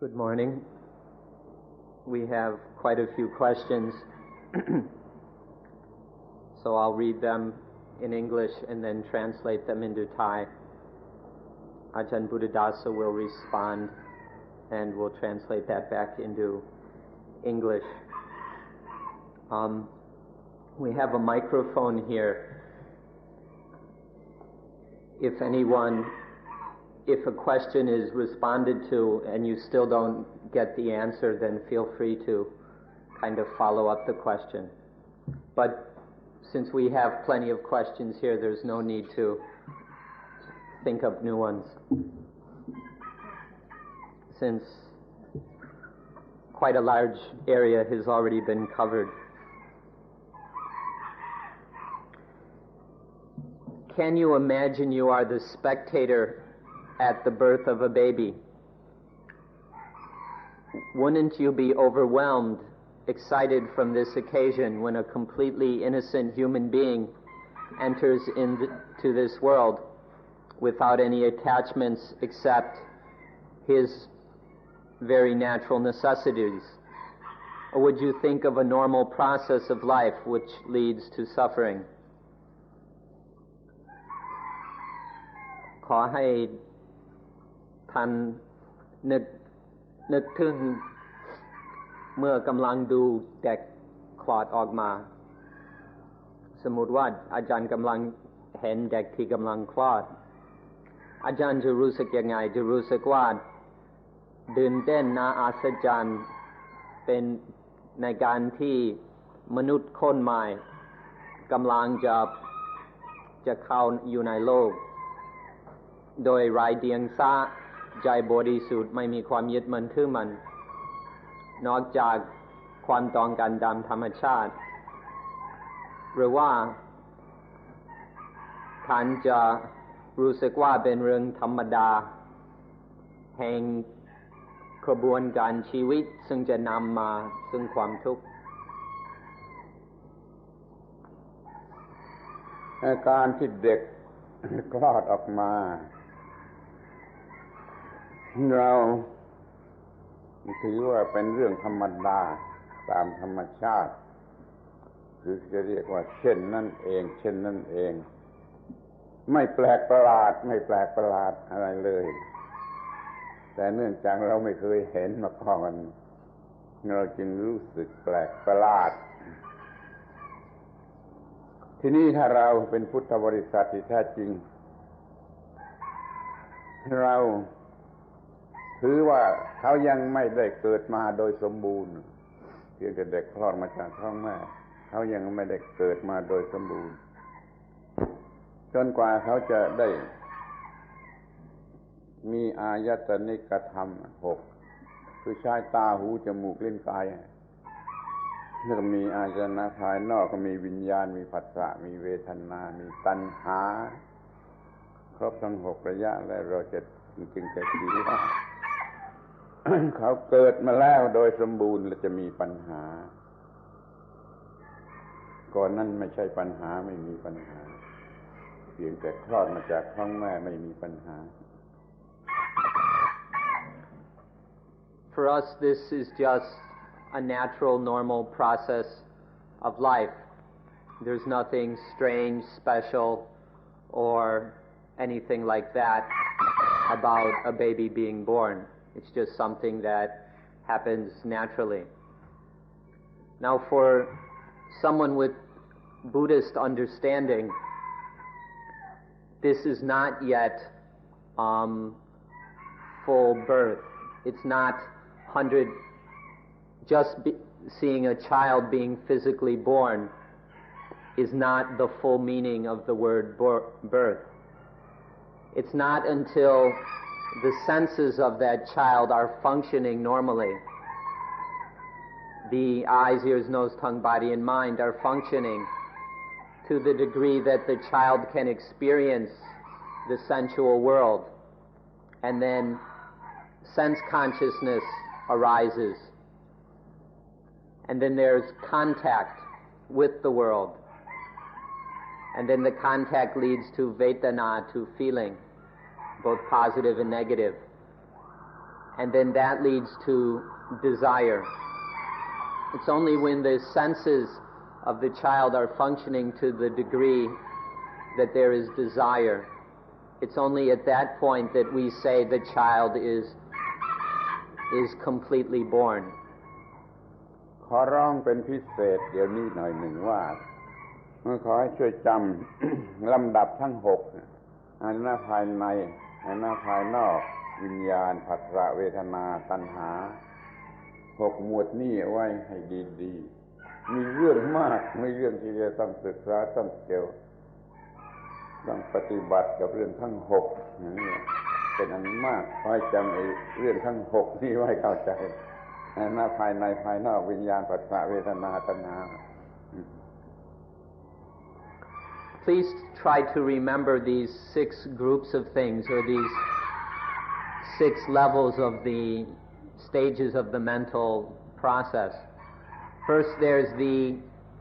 Good morning. We have quite a few questions, so I'll read them in English and then translate them into Thai. Ajahn Buddhadasa will respond and we'll translate that back into English. We have a microphone here. If a question is responded to and you still don't get the answer, then feel free to kind of follow up the question. But since we have plenty of questions here, there's no need to think of new ones, since quite a large area has already been covered. Can you imagine you are the spectator at the birth of a baby? Wouldn't you be overwhelmed, excited from this occasion when a completely innocent human being enters into this world without any attachments except his very natural necessities? Or would you think of a normal process of life which leads to suffering? ขอให้ท่านนึกถึงเมื่อกำลังดูเด็กคลอดออกมาสมมุติว่าอาจารย์กำลังเห็นเด็กที่กำลังคลอดอาจารย์จะรู้สึกยังไงจะรู้สึกว่าตื่นเต้นน่าอัศจรรย์เป็นในการที่มนุษย์คนใหม่กำลังจะเข้าอยู่ในโลกโดยไร้เดียงสาใจบริสุทธิ์ไม่มีความยึดมั่นถือมั่นนอกจากความต้องการตามธรรมชาติหรือว่าท่านจะรู้สึกว่าเป็นเรื่องธรรมดาแห่งกระบวนการชีวิตซึ่งจะนำมาซึ่งความทุกข์การที่เด็กคลอดออกมาเราถือว่าเป็นเรื่องธรรมดาตามธรรมชาติคือจะเรียกว่าเช่นนั่นเองไม่แปลกประหลาดอะไรเลยแต่เนื่องจากเราไม่เคยเห็นมาก่อนเราจึงรู้สึกแปลกประหลาดทีนี้ถ้าเราเป็นพุทธบริษัทที่แท้จริงเราถือว่าเขายังไม่ได้เกิดมาโดยสมบูรณ์เพียงแต่เด็กคลอดมาจากท้องแม่เขายังไม่ได้เกิดมาโดยสมบูรณ์จนกว่าเขาจะได้มีอายตนิกธรรม6คือใช้ตาหูจมูกลิ้นกายแล้วก็มีอาจนะภายนอกก็มีวิญญาณมีผัสสะมีเวทนามีตัณหาครบทั้ง6ระยะและเราจะจึงจะคิดว่าเขาเกิดมาแล้วโดยสมบูรณ์และจะมีปัญหาก่อนนั้นไม่ใช่ปัญหาไม่มีปัญหาเพียงแต่คลอดมาจากท้องแม่ไม่มีปัญหา For us, this is just a natural, normal process of life. There's nothing strange, special, or anything like that about a baby being born. It's just something that happens naturally. Now, for someone with Buddhist understanding, this is not yet full birth. It's not seeing a child being physically born is not the full meaning of the word birth. It's not until the senses of that child are functioning normally. The eyes, ears, nose, tongue, body, and mind are functioning to the degree that the child can experience the sensual world. And then sense consciousness arises. And then there's contact with the world. And then the contact leads to vedana, to feeling, both positive and negative. and then that leads to desire. It's only when the senses of the child are functioning to the degree that there is desire. It's only at that point that we say the child is completely born. ขอร้องเป็นพิเศษเดี๋ยวนี้หน่อยหนึ่งว่าขอให้ช่วยจำ ลำดับทั้ง6อานาภายในอานาภายนอกวิญญาณผัสสะเวทนาตัณหา6หมวดนี้ไว้ให้ดีๆมีเรื่องมากมีเรื่องที่จะต้องศึกษาต้องเกี่ยวต้องปฏิบัติกับเรื่องทั้ง6นี่เป็นอันมากขอให้จำไอ้เรื่องทั้ง6นี้ไว้เข้าใจอานาภายในภายนอกวิญญาณผัสสะเวทนาตัณหาPlease try to remember these 6 groups of things, or these 6 levels of the stages of the mental process. First, there's the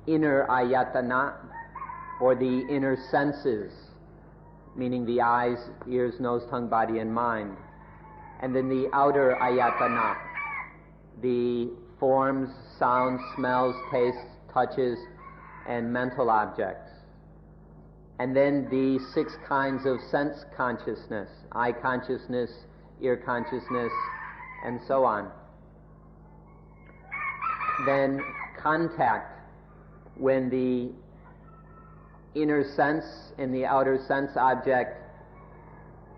inner ayatana, or the inner senses, meaning the eyes, ears, nose, tongue, body, and mind. And then the outer ayatana, the forms, sounds, smells, tastes, touches, and mental objects. And then the 6 kinds of sense consciousness, eye consciousness, ear consciousness, and so on. Then contact, when the inner sense and the outer sense object,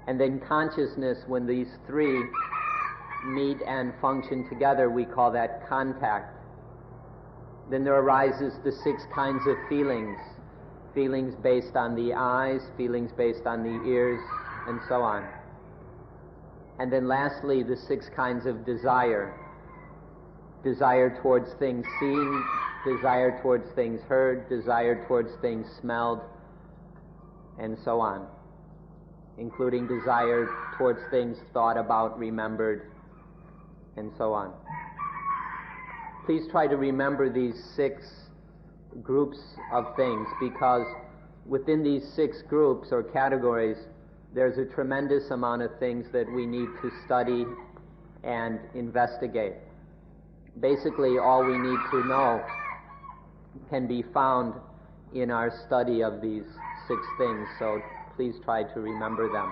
and then consciousness, when these 3 meet and function together, we call that contact. Then there arises the 6 kinds of feelings based on the eyes, feelings based on the ears, and so on. And then lastly, the 6 kinds of desire towards things seen, desire towards things heard, desire towards things smelled, and so on, including desire towards things thought about, remembered, and so on. Please try to remember these 6 groups of things, because within these 6 groups or categories there's a tremendous amount of things that we need to study and investigate. Basically, all we need to know can be found in our study of these 6 things, so please try to remember them.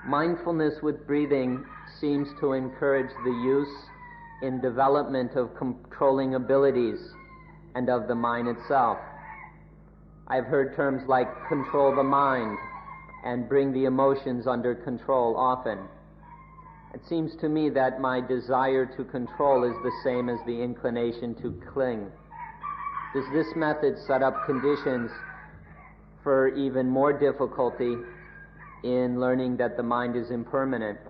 Mindfulness with breathing seems to encourage the use in development of controlling abilities and of the mind itself. I've heard terms like control the mind and bring the emotions under control often. It seems to me that my desire to control is the same as the inclination to cling. Does this method set up conditions for even more difficulty in learning that the mind is impermanent,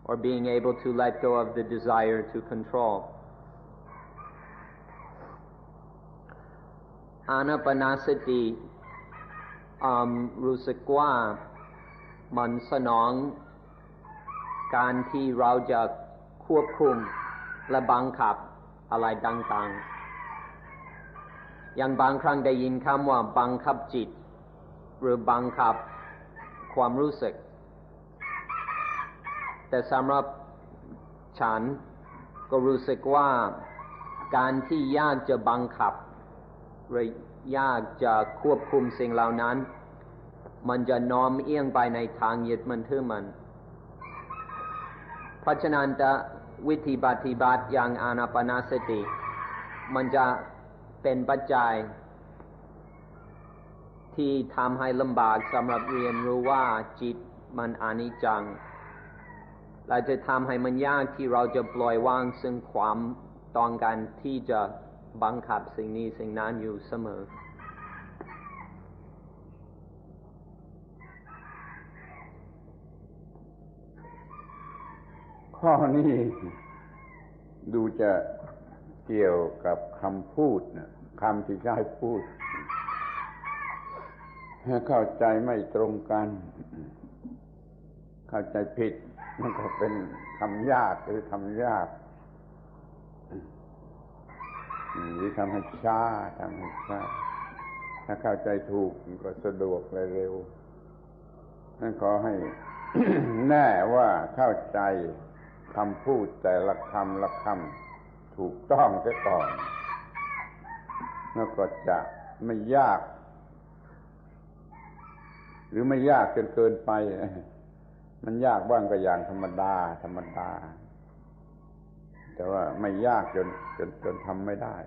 or being able to let go of the desire to control? อานาปานสติรู้สึกว่ามันสนองการที่เราจะควบคุมและบังคับอะไรต่างๆอย่างบางครั้งได้ยินคำว่าบังคับจิตหรือบังคับความรู้สึกแต่สำหรับฉันก็รู้สึกว่าการที่ยากจะบังคับหรือยากจะควบคุมสิ่งเหล่านั้นมันจะน้อมเอียงไปในทางยึดมั่นถือมั่นเพราะฉะนั้นวิธีปฏิบัติอย่างอานาปานสติมันจะเป็นปัจจัยที่ทำให้ลำบากสำหรับเรียนรู้ว่าจิตมันอนิจจังและจะทำให้มันยากที่เราจะปล่อยวางซึ่งความต้องการที่จะบังคับสิ่งนี้สิ่งนั้นอยู่เสมอข้อนี้ดูจะเกี่ยวกับคำพูดนะคำที่ใช้พูดเข้าใจไม่ตรงกันเข้าใจผิดมันก็เป็นคำยากหรือทำยาก หรือทำให้ช้าถ้าเข้าใจถูกมันก็สะดวกและเร็วนั่นขอให้ แน่ว่าเข้าใจคำพูดแต่ละคำละคำถูกต้องเสียก่อนแล้วก็จะไม่ยากหรือไม่ยากจนเกินไปมันยากบ้างก็อย่างธรรมดาแต่ว่าไม่ยากจนทำไม่ได้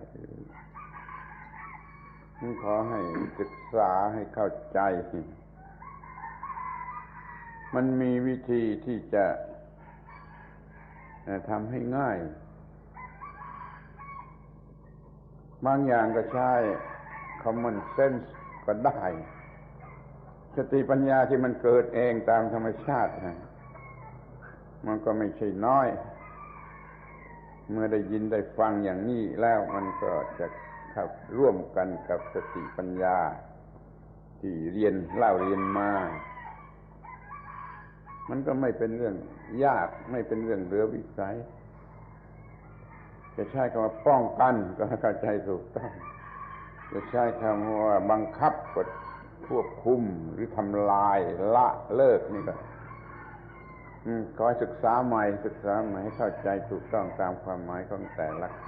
นี่ขอให้ศึกษาให้เข้าใจมันมีวิธีที่จะทำให้ง่ายบางอย่างก็ใช้ common sense ก็ได้สติปัญญาที่มันเกิดเองตามธรรมชาติมันก็ไม่ใช่น้อยเมื่อได้ยินได้ฟังอย่างนี้แล้วมันก็จะเข้าร่วมกันกับสติปัญญาที่เรียนมามันก็ไม่เป็นเรื่องยากไม่เป็นเรื่องเหลือวิสัยจะใช้คำว่าป้องกันก็เข้าใจถูกต้องจะใช้คำว่าบังคับกดควบคุมหรือทำลายละเลิกนี่ก็ขอให้ศึกษาใหม่ให้เข้าใจถูกต้องตามความหมายของแต่ละค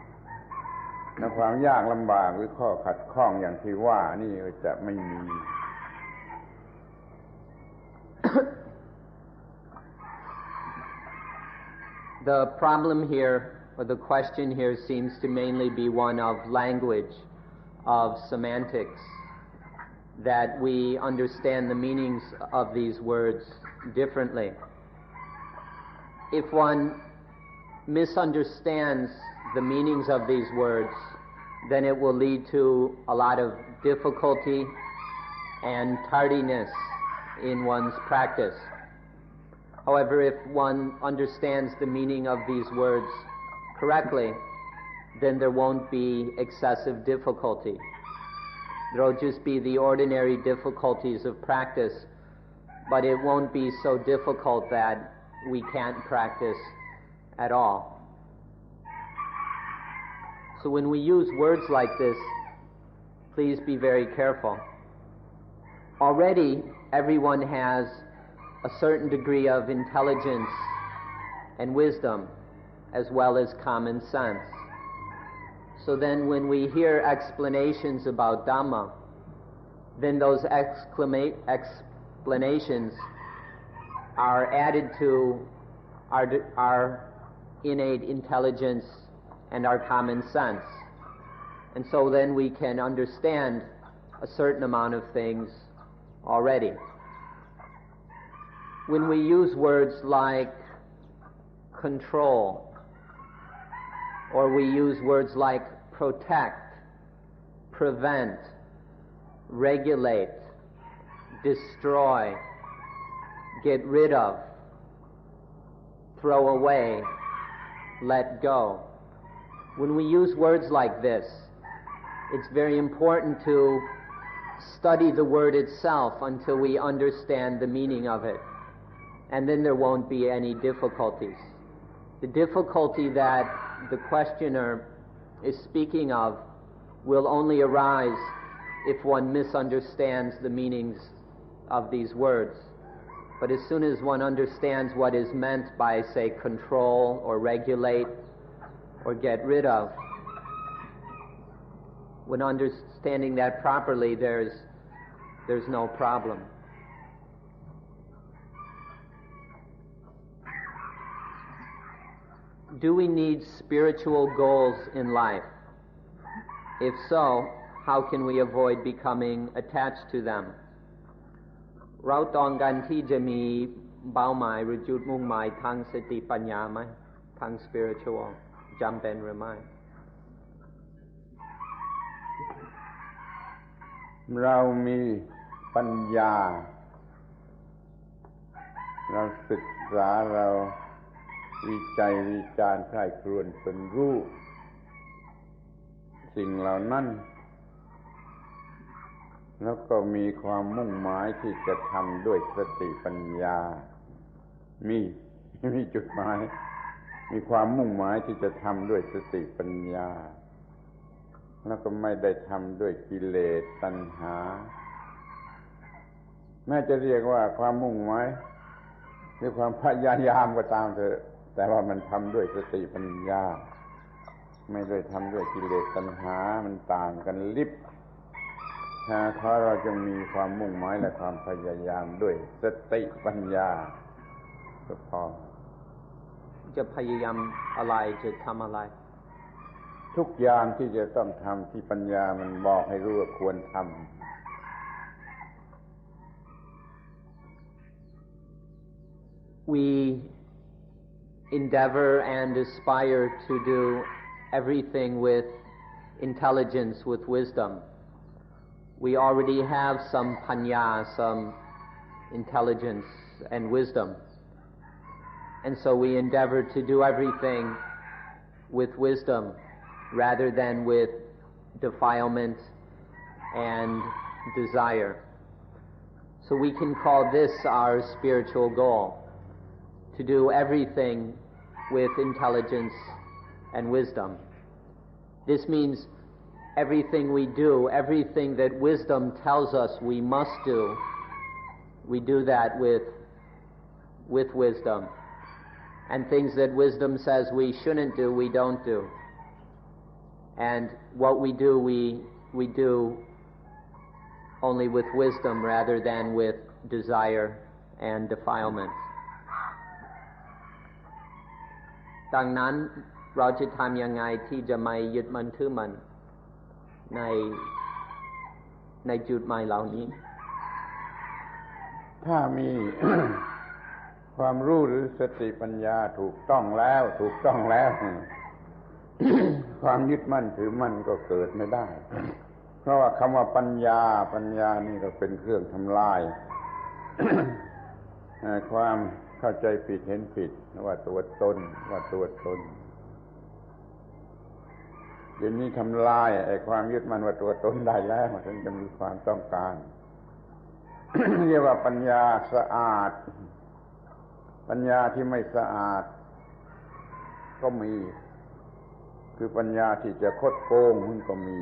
ำและความยากลำบากหรือข้อขัดข้องอย่างที่ว่านี่จะไม่มี The problem here, or the question here, seems to mainly be one of language, of semantics, that we understand the meanings of these words differently. If one misunderstands the meanings of these words, then it will lead to a lot of difficulty and tardiness in one's practice. However, if one understands the meaning of these words correctly, then there won't be excessive difficulty. There will just be the ordinary difficulties of practice, but it won't be so difficult that we can't practice at all. So when we use words like this, please be very careful. Already, everyone has a certain degree of intelligence and wisdom, as well as common sense. So then when we hear explanations about Dhamma, then those explanations are added to our innate intelligence and our common sense. And so then we can understand a certain amount of things already. When we use words like control, or we use words like protect, prevent, regulate, destroy, get rid of, throw away, let go. When we use words like this, it's very important to study the word itself until we understand the meaning of it. And then there won't be any difficulties. The difficulty that the questioner is speaking of will only arise if one misunderstands the meanings of these words. But as soon as one understands what is meant by, say, control or regulate or get rid of, when understanding that properly, there's no problem. Do we need spiritual goals in life? If so, how can we avoid becoming attached to them? เราต้องการที่จะมีเป้าหมายหรือจุดมุ่งหมายทางสติปัญญาไหมทาง spiritual จำเป็นหรือไม่เรามีปัญญาเราศึกษาเราวิจัยวิจารณ์ใคร่ครวญเป็นรู้สิ่งเหล่านั้นแล้วก็มีความมุ่งหมายที่จะทำด้วยสติปัญญามีจุดหมายมีความมุ่งหมายที่จะทำด้วยสติปัญญา แล้วก็ไม่ได้ทำด้วยกิเลสตัณหาแม้จะเรียกว่าความมุ่งหมายหรือความพยายามก็ตามเถอะแต่ว่ามันทำด้วยสติปัญญาไม่ได้ทำด้วยกิเลสตัณหามันต่างกันลิบเพราะเราจะมีความมุ่งหมายและความพยายามด้วยสติปัญญาก็พอจะพยายามอะไรจะทำอะไรทุกอย่างที่จะต้องทำที่ปัญญามันบอกให้รู้ว่าควรทำWe endeavor and aspire to do everything with intelligence, with wisdom. We already have some panya, some intelligence and wisdom. And so we endeavor to do everything with wisdom rather than with defilement and desire. So we can call this our spiritual goal.To do everything with intelligence and wisdom. This means everything we do, everything that wisdom tells us we must do, we do that with wisdom. And things that wisdom says we shouldn't do, we don't do. And what we do, we do only with wisdom rather than with desire and defilement.ดังนั้นเราจะทำยังไงที่จะไม่ยึดมั่นถือมั่นในจุดหมายเหล่านี้ถ้ามี ความรู้หรือสติปัญญาถูกต้องแล้ว ความยึดมั่นถือมั่นก็เกิดไม่ได้ เพราะว่าคำว่าปัญญานี่ก็เป็นเครื่องทำลาย ความเข้าใจผิดเห็นผิดว่าตัวตนเดี๋ยวนี้ทำลายไอ้ความยึดมั่นว่าตัวตนได้แล้วถึงจะมีความต้องการ เรียกว่าปัญญาสะอาดปัญญาที่ไม่สะอาดก็มีคือปัญญาที่จะคดโกงมันก็มี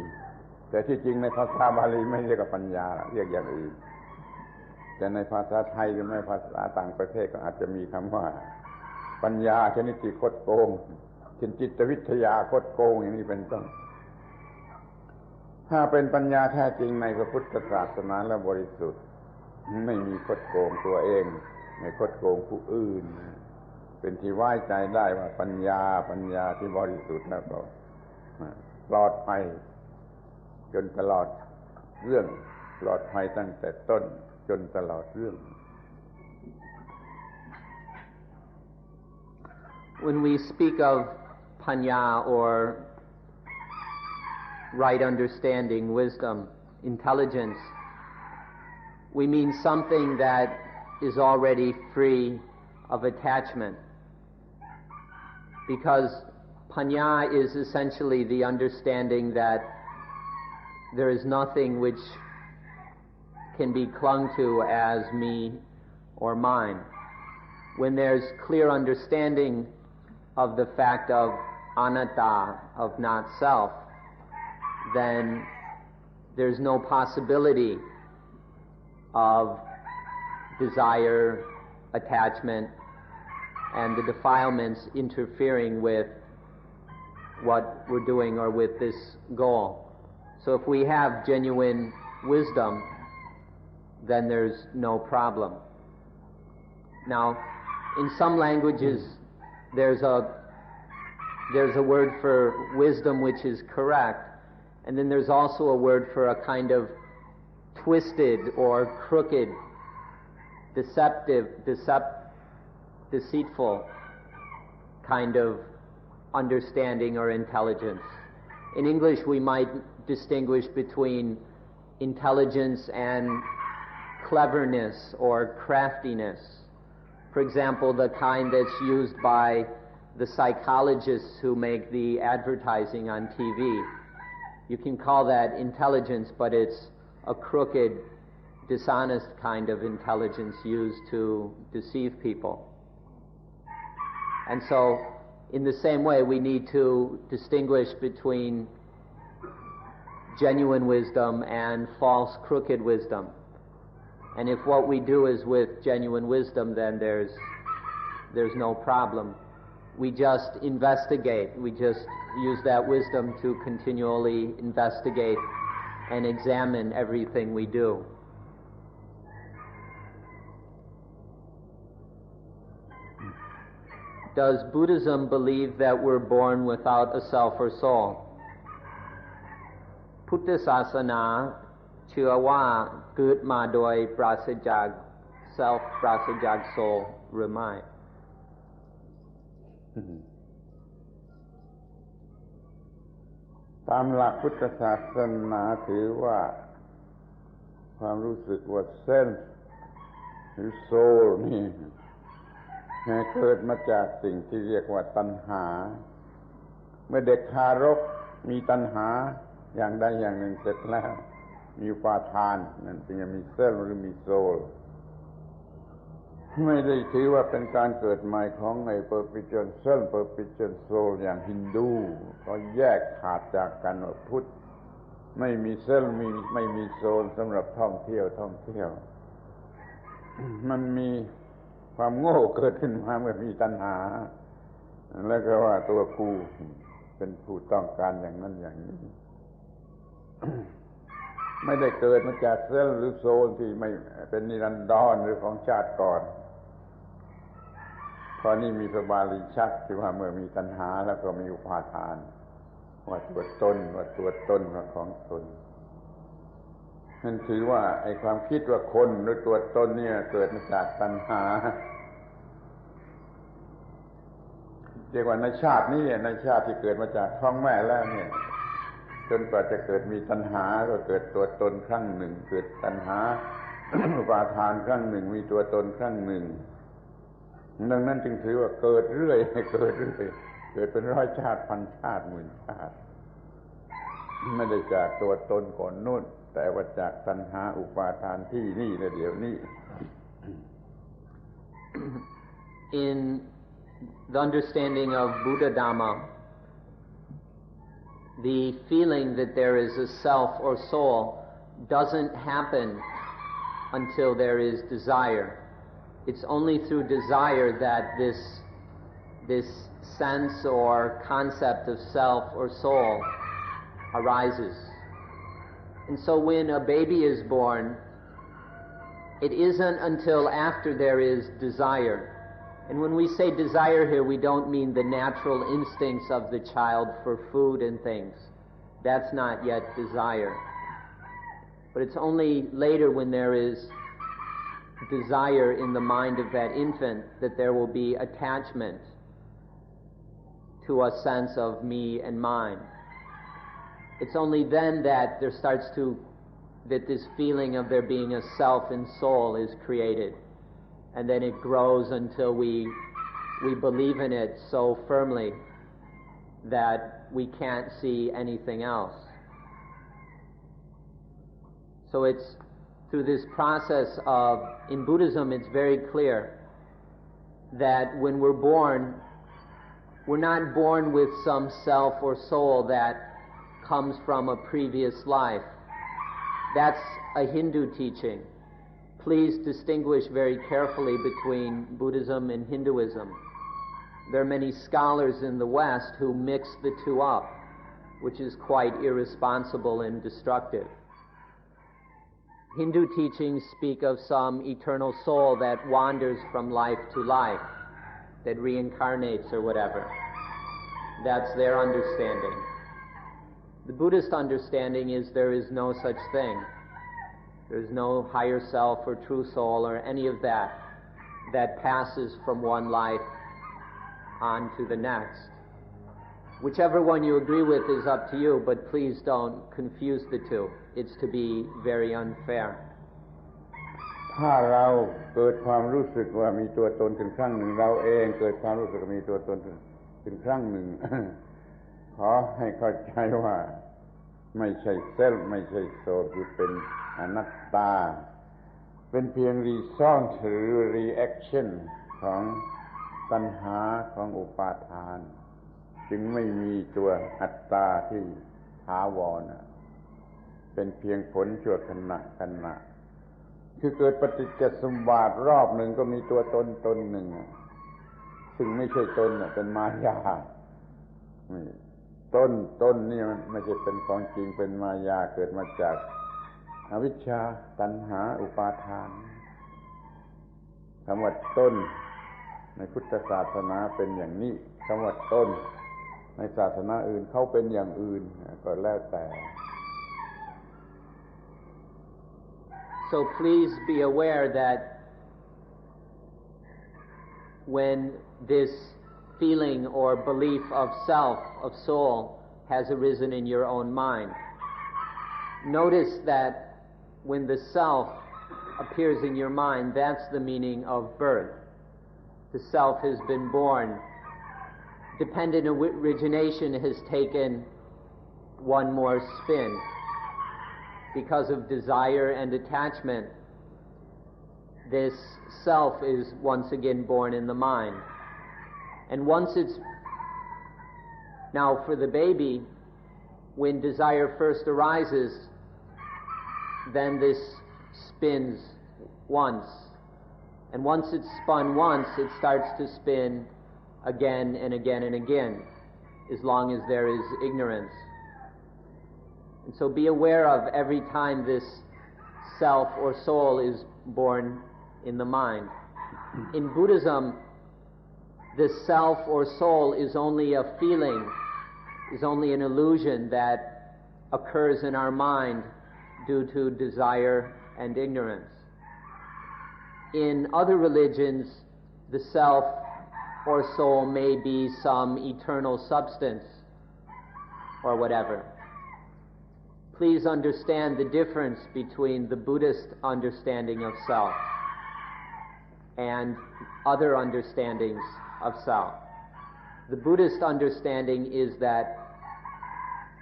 แต่ที่จริงในภาษาบาลีไม่เรียกว่าปัญญาเรียกอย่างอื่นแต่ในภาษาไทยหรือในภาษาต่างประเทศก็อาจจะมีคำว่าปัญญาชนิดที่คดโกงเช่นจิตวิทยาคดโกงอย่างนี้เป็นต้นถ้าเป็นปัญญาแท้จริงในพระพุทธศาสนาและบริสุทธิ์ไม่มีคดโกงตัวเองไม่คดโกงผู้อื่นเป็นที่ไว้ใจได้ว่าปัญญาที่บริสุทธิ์แล้วก็ปลอดภัยจนตลอดเรื่องปลอดภัยตั้งแต่ต้นจนตลอดเรื่อง When we speak of panya or right understanding, wisdom, intelligence, we mean something that is already free of attachment. Because panya is essentially the understanding that there is nothing which can be clung to as me or mine. When there's clear understanding of the fact of anatta, of not self, then there's no possibility of desire, attachment, and the defilements interfering with what we're doing or with this goal. So if we have genuine wisdom, then there's no problem. Now, in some languages, there's a word for wisdom which is correct, and then there's also a word for a kind of twisted or crooked, deceitful kind of understanding or intelligence. In English, we might distinguish between intelligence and cleverness or craftiness. For example, the kind that's used by the psychologists who make the advertising on TV. You can call that intelligence, but it's a crooked, dishonest kind of intelligence used to deceive people. And so, in the same way, we need to distinguish between genuine wisdom and false crooked wisdom. And if what we do is with genuine wisdom, then there's no problem. We just investigate. We just use that wisdom to continually investigate and examine everything we do. Does Buddhism believe that we're born without a self or soul? พุทธศาสนาเชื่อว่าเกิดมาโดยปราศจาก self ปราศจาก soul หรือไม่ ตามหลักพุทธศาสนาถือว่าความรู้สึกว่าเส้นหรือโซลนี่เกิดมาจากสิ่งที่เรียกว่าตัณหาเมื่อเด็กทารกมีตัณหาอย่างใดอย่างหนึ่งเสร็จแล้วมีอุปาทานนั่นจึงจะมีเส้นหรือมีโซลไม่ได้ถือว่าเป็นการเกิดใหม่ของไอ้ perpetual soul perpetual soul อย่างฮินดูก็แยกขาดจากกันว่าพุทธไม่มีเส้นไม่มีโซลสำหรับท่องเที่ยวมันมีความโง่เกิดขึ้นมาเมื่อมีตัณหาแล้วก็ว่าตัวกูเป็นผู้ต้องการอย่างนั้นอย่างนี้ ไม่ได้เกิดมาจากเซลล์หรือโซลที่ไม่เป็นนิรันดรหรือของชาติก่อนเพราะนี่มีพระบาลีชัดที่ว่าเมื่อมีตัณหาแล้วก็มีอุปาทานว่าตัวตนว่าของตนนั่นถือว่าไอ้ความคิดว่าคนหรือตัวตนเนี่ยเกิดมาจากตัณหาเรียกว่าในชาตินี้ในชาติที่เกิดมาจากท้องแม่แล้วเนี่ยจนกว่าจะเกิดมีตัณหาก็เกิดตัวตนครั้งหนึ่งเกิดตัณหา อุปาทานครั้งหนึ่งมีตัวตนครั้งหนึ่งดังนั้นจึงถือว่าเกิดเรื่อยเกิดเป็นร้อยชาติพันชาติหมื่นชาติไม่ได้จากตัวตนก่อนนู่นแต่ว่าจากตัณหาอุปาทานที่นี่และเดี๋ยวนี้ In the understanding of Buddha Dhamma, the feeling that there is a self or soul doesn't happen until there is desire. It's only through desire that this sense or concept of self or soul arises. And so when a baby is born, it isn't until after there is desire. And when we say desire here, we don't mean the natural instincts of the child for food and things. That's not yet desire. But it's only later when there is desire in the mind of that infant that there will be attachment to a sense of me and mine. It's only then that that this feeling of there being a self and soul is created. And then it grows until we believe in it so firmly that we can't see anything else. So it's through this process in Buddhism, it's very clear that when we're born, we're not born with some self or soul that comes from a previous life. That's a Hindu teaching. Please distinguish very carefully between Buddhism and Hinduism. There are many scholars in the West who mix the two up, which is quite irresponsible and destructive. Hindu teachings speak of some eternal soul that wanders from life to life, that reincarnates or whatever. That's their understanding. The Buddhist understanding is there is no such thing. There's no higher self or true soul or any of that passes from one life on to the next. Whichever one you agree with is up to you, but please don't confuse the two. It's to be very unfair. ถ้าเราเกิดความรู้สึกว่ามีตัวตนขึ้นครั้งหนึ่งเราเองเกิดความรู้สึกมีตัวตนขึ้นครั้งหนึ่ง ขอให้เข้าใจว่าไม่ใช่เซลล์ไม่ใช่โซลคือเป็นอนัตตาเป็นเพียงรีซอนหรือรีแอคชั่นของตัณหาของอุปาทานจึงไม่มีตัวอัตตาที่ถาวร เป็นเพียงผลชั่วขณะคือเกิดปฏิจจสมบาทรอบหนึ่งก็มีตัวตนหนึ่งซึ่งไม่ใช่ตนเป็นมายาต้นนี่มันไม่ใช่เป็นของจริงเป็นมายาเกิดมาจากอวิชชาตัณหาอุปาทานคำว่าต้นในพุทธศาสนาเป็นอย่างนี้คำว่าต้นในศาสนาอื่นเขาเป็นอย่างอื่นก็แล้วแต่ So please be aware that when this feeling or belief of self, of soul, has arisen in your own mind, notice that when the self appears in your mind, that's the meaning of birth. The self has been born. Dependent origination has taken one more spin. Because of desire and attachment, this self is once again born in the mind. And once it's... Now for the baby, when desire first arises, then this spins once. And once it's spun once, it starts to spin again and again and again, as long as there is ignorance. And so be aware of every time this self or soul is born in the mind. In Buddhism, this self or soul is only a feeling, is only an illusion that occurs in our mind due to desire and ignorance. In other religions, the self or soul may be some eternal substance or whatever. Please understand the difference between the Buddhist understanding of self and other understandings of self. The Buddhist understanding is that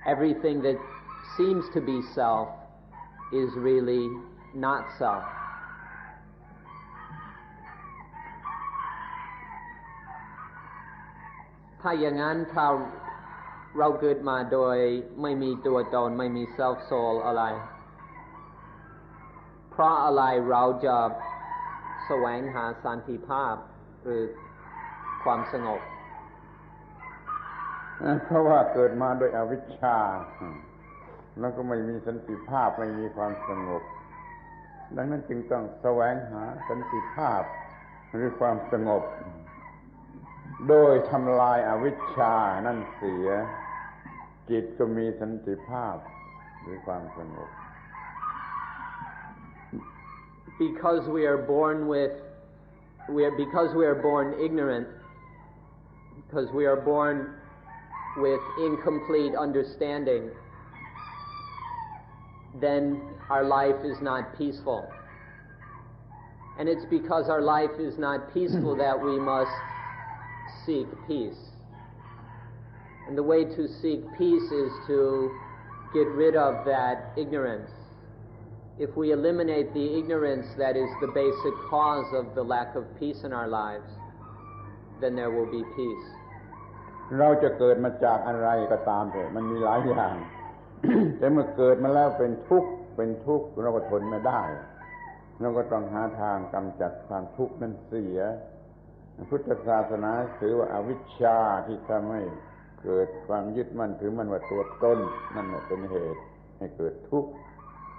everything that seems to be self is really not self. ถ้าอย่างนั้นถ้าเราเกิดมาโดยไม่มีตัวตนไม่มี self soul อะไรเพราะอะไรเราจะแสวงหาสันติภาพหรือความสงบเพราะว่าเกิดมาโดยอวิชชาแล้วก็ไม่มีสันติภาพไม่มีความสงบดังนั้นจึงต้องแสวงหาสันติภาพหรือความสงบโดยทำลายอวิชชานั่นเสียจิตก็มีสันติภาพหรือความสงบ Because we are born ignorant, because we are born with incomplete understanding, then our life is not peaceful. And it's because our life is not peaceful that we must seek peace. And the way to seek peace is to get rid of that ignorance. If we eliminate the ignorance that is the basic cause of the lack of peace in our lives, then there will be peace. เราจะเกิดมาจากอะไรก็ตามเถอะมันมีหลายอย่าง แต่เมื่อเกิดมาแล้วเป็นทุกข์เราก็ทนไม่ได้เราก็ต้องหาทางกำจัดความทุกข์นั้นเสียพุทธศาสนาถือว่าอวิชชาที่ทำให้เกิดความยึดมั่นถือมั่นว่าตัวตนนั่นเป็นเหตุให้เกิดทุกข์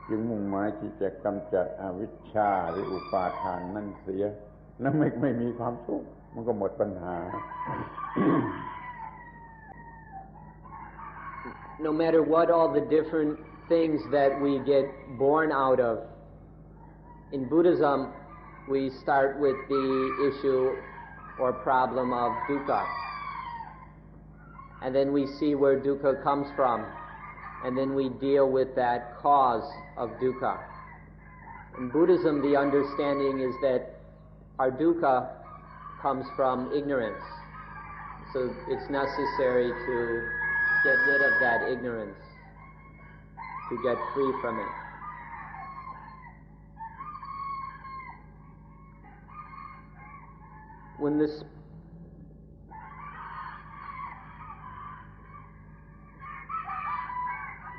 จึงมุ่งหมายที่จะกำจัดอวิชชาหรืออุปาทานนั่นเสียแล้วไม่มีความทุกข์มันก็หมดปัญหา No matter what all the different things that we get born out of, in Buddhism we start with the issue or problem of dukkha, and then we see where dukkha comes from, and then we deal with that cause of dukkha. In Buddhism, the understanding is that our dukkha comes from ignorance, so it's necessary to get rid of that ignorance, to get free from it. When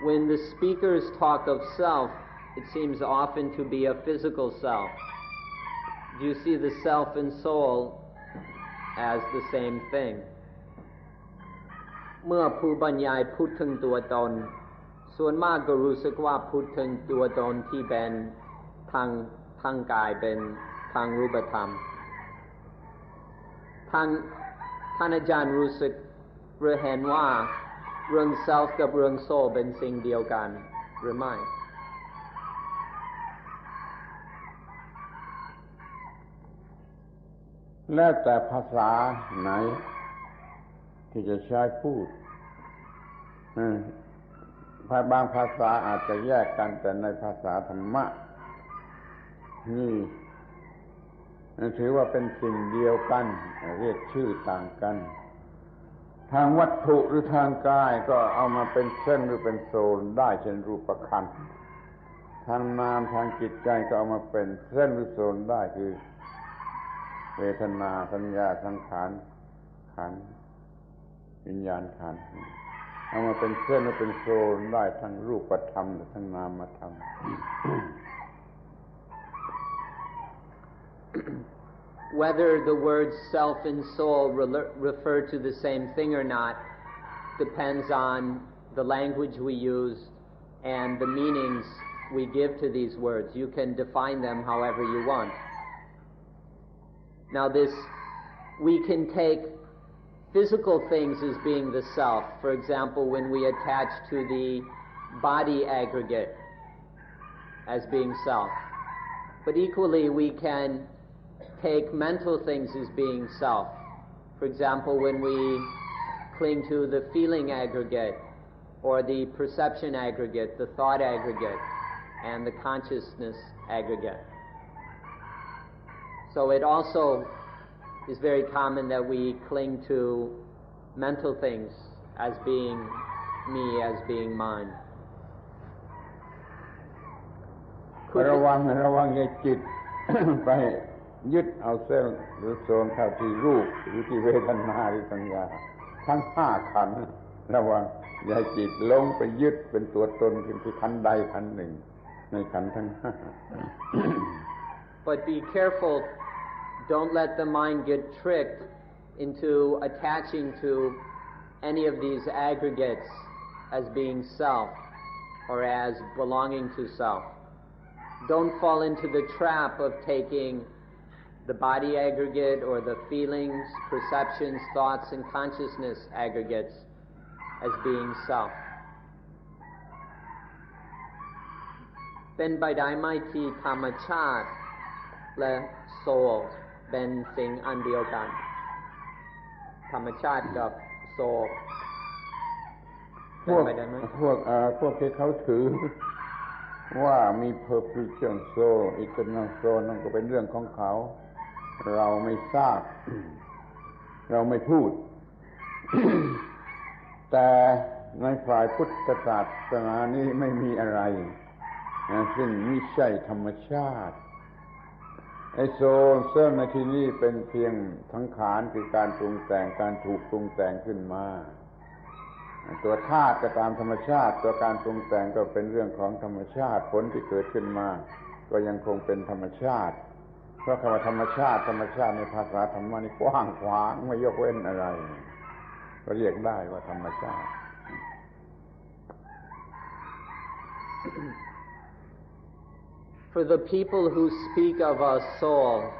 When the speakers talk of self, it seems often to be a physical self. Do you see the self and soul as the same thing? เมื่อผู้บรรยายพูดถึงตัวตนส่วนมากก็รู้สึกว่าพูดถึงตัวตนที่เป็นทางกายเป็นทางรูปธรรมท่านอาจารย์รู้สึกหรือเห็นว่าเรื่อง self กับเรื่อง soul เป็นสิ่งเดียวกันหรือไม่แล้วแต่ภาษาไหนที่จะใช้พูดบางภาษาอาจจะแยกกันแต่ในภาษาธรรมะนี่ถือว่าเป็นสิ่งเดียวกันเรียกชื่อต่างกันทางวัตถุหรือทางกายก็เอามาเป็นเส้นหรือเป็นโซนได้เช่นรูปขันธ์ทางนามทางจิตใจก็เอามาเป็นเส้นหรือโซนได้คือเวทนาสัญญาสังขารขันธ์วิญญาณขันธ์เอามาเป็นเส้นหรือเป็นโซนได้ทั้งรูปธรรมและทั้งนามธรรมWhether the words self and soul refer to the same thing or not depends on the language we use and the meanings we give to these words. You can define them however you want. Now we can take physical things as being the self. For example, when we attach to the body aggregate as being self. But equally we can take mental things as being self. For example, when we cling to the feeling aggregate or the perception aggregate, the thought aggregate, and the consciousness aggregate. So it also is very common that we cling to mental things as being me, as being mine. ระวังอย่าจิต ไปยึดเอาเส้นหรือโซนเข้าที่รูปหรือที่เวทนาหรือสัญญาทั้งห้าขันธ์ระวังอย่าจิตลงไปยึดเป็นตัวตนเป็นที่ขันธ์ใดขันธ์หนึ่งในขันธ์ทั้งห้า But be careful, don't let the mind get tricked into attaching to any of these aggregates as being self or as belonging to self. Don't fall into the trap of taking the body aggregate or the feelings, perceptions, thoughts, and consciousness aggregates as being self. เป็นไปได้ไหมที่ธรรมชาติและโซลเป็นสิ่งอันเดียวกันธรรมชาติกับโซลเป็นไปได้ไหมพวกที่เขาถือว่ามี perpetual soul eternal soul นั่นก็เป็นเรื่องของเขาเราไม่ทราบ เราไม่พูด แต่ในฝ่ายพุทธศาสนานี้ไม่มีอะไรซึ่งไม่ใช่ธรรมชาติไอ้โซลในที่นี้เป็นเพียงสังขารคือการปรุงแต่งการถูกปรุงแต่งขึ้นมาตัวธาตุก็ตามธรรมชาติตัวการปรุงแต่งก็เป็นเรื่องของธรรมชาติผลที่เกิดขึ้นมาก็ยังคงเป็นธรรมชาติเพราะคำว่าธรรมชาติในภาษาธรรมะนี่กว้างขวางไม่ยกเว้นอะไรก็เรียกได้ว่าธรรมชาติ For the people who speak of a soul,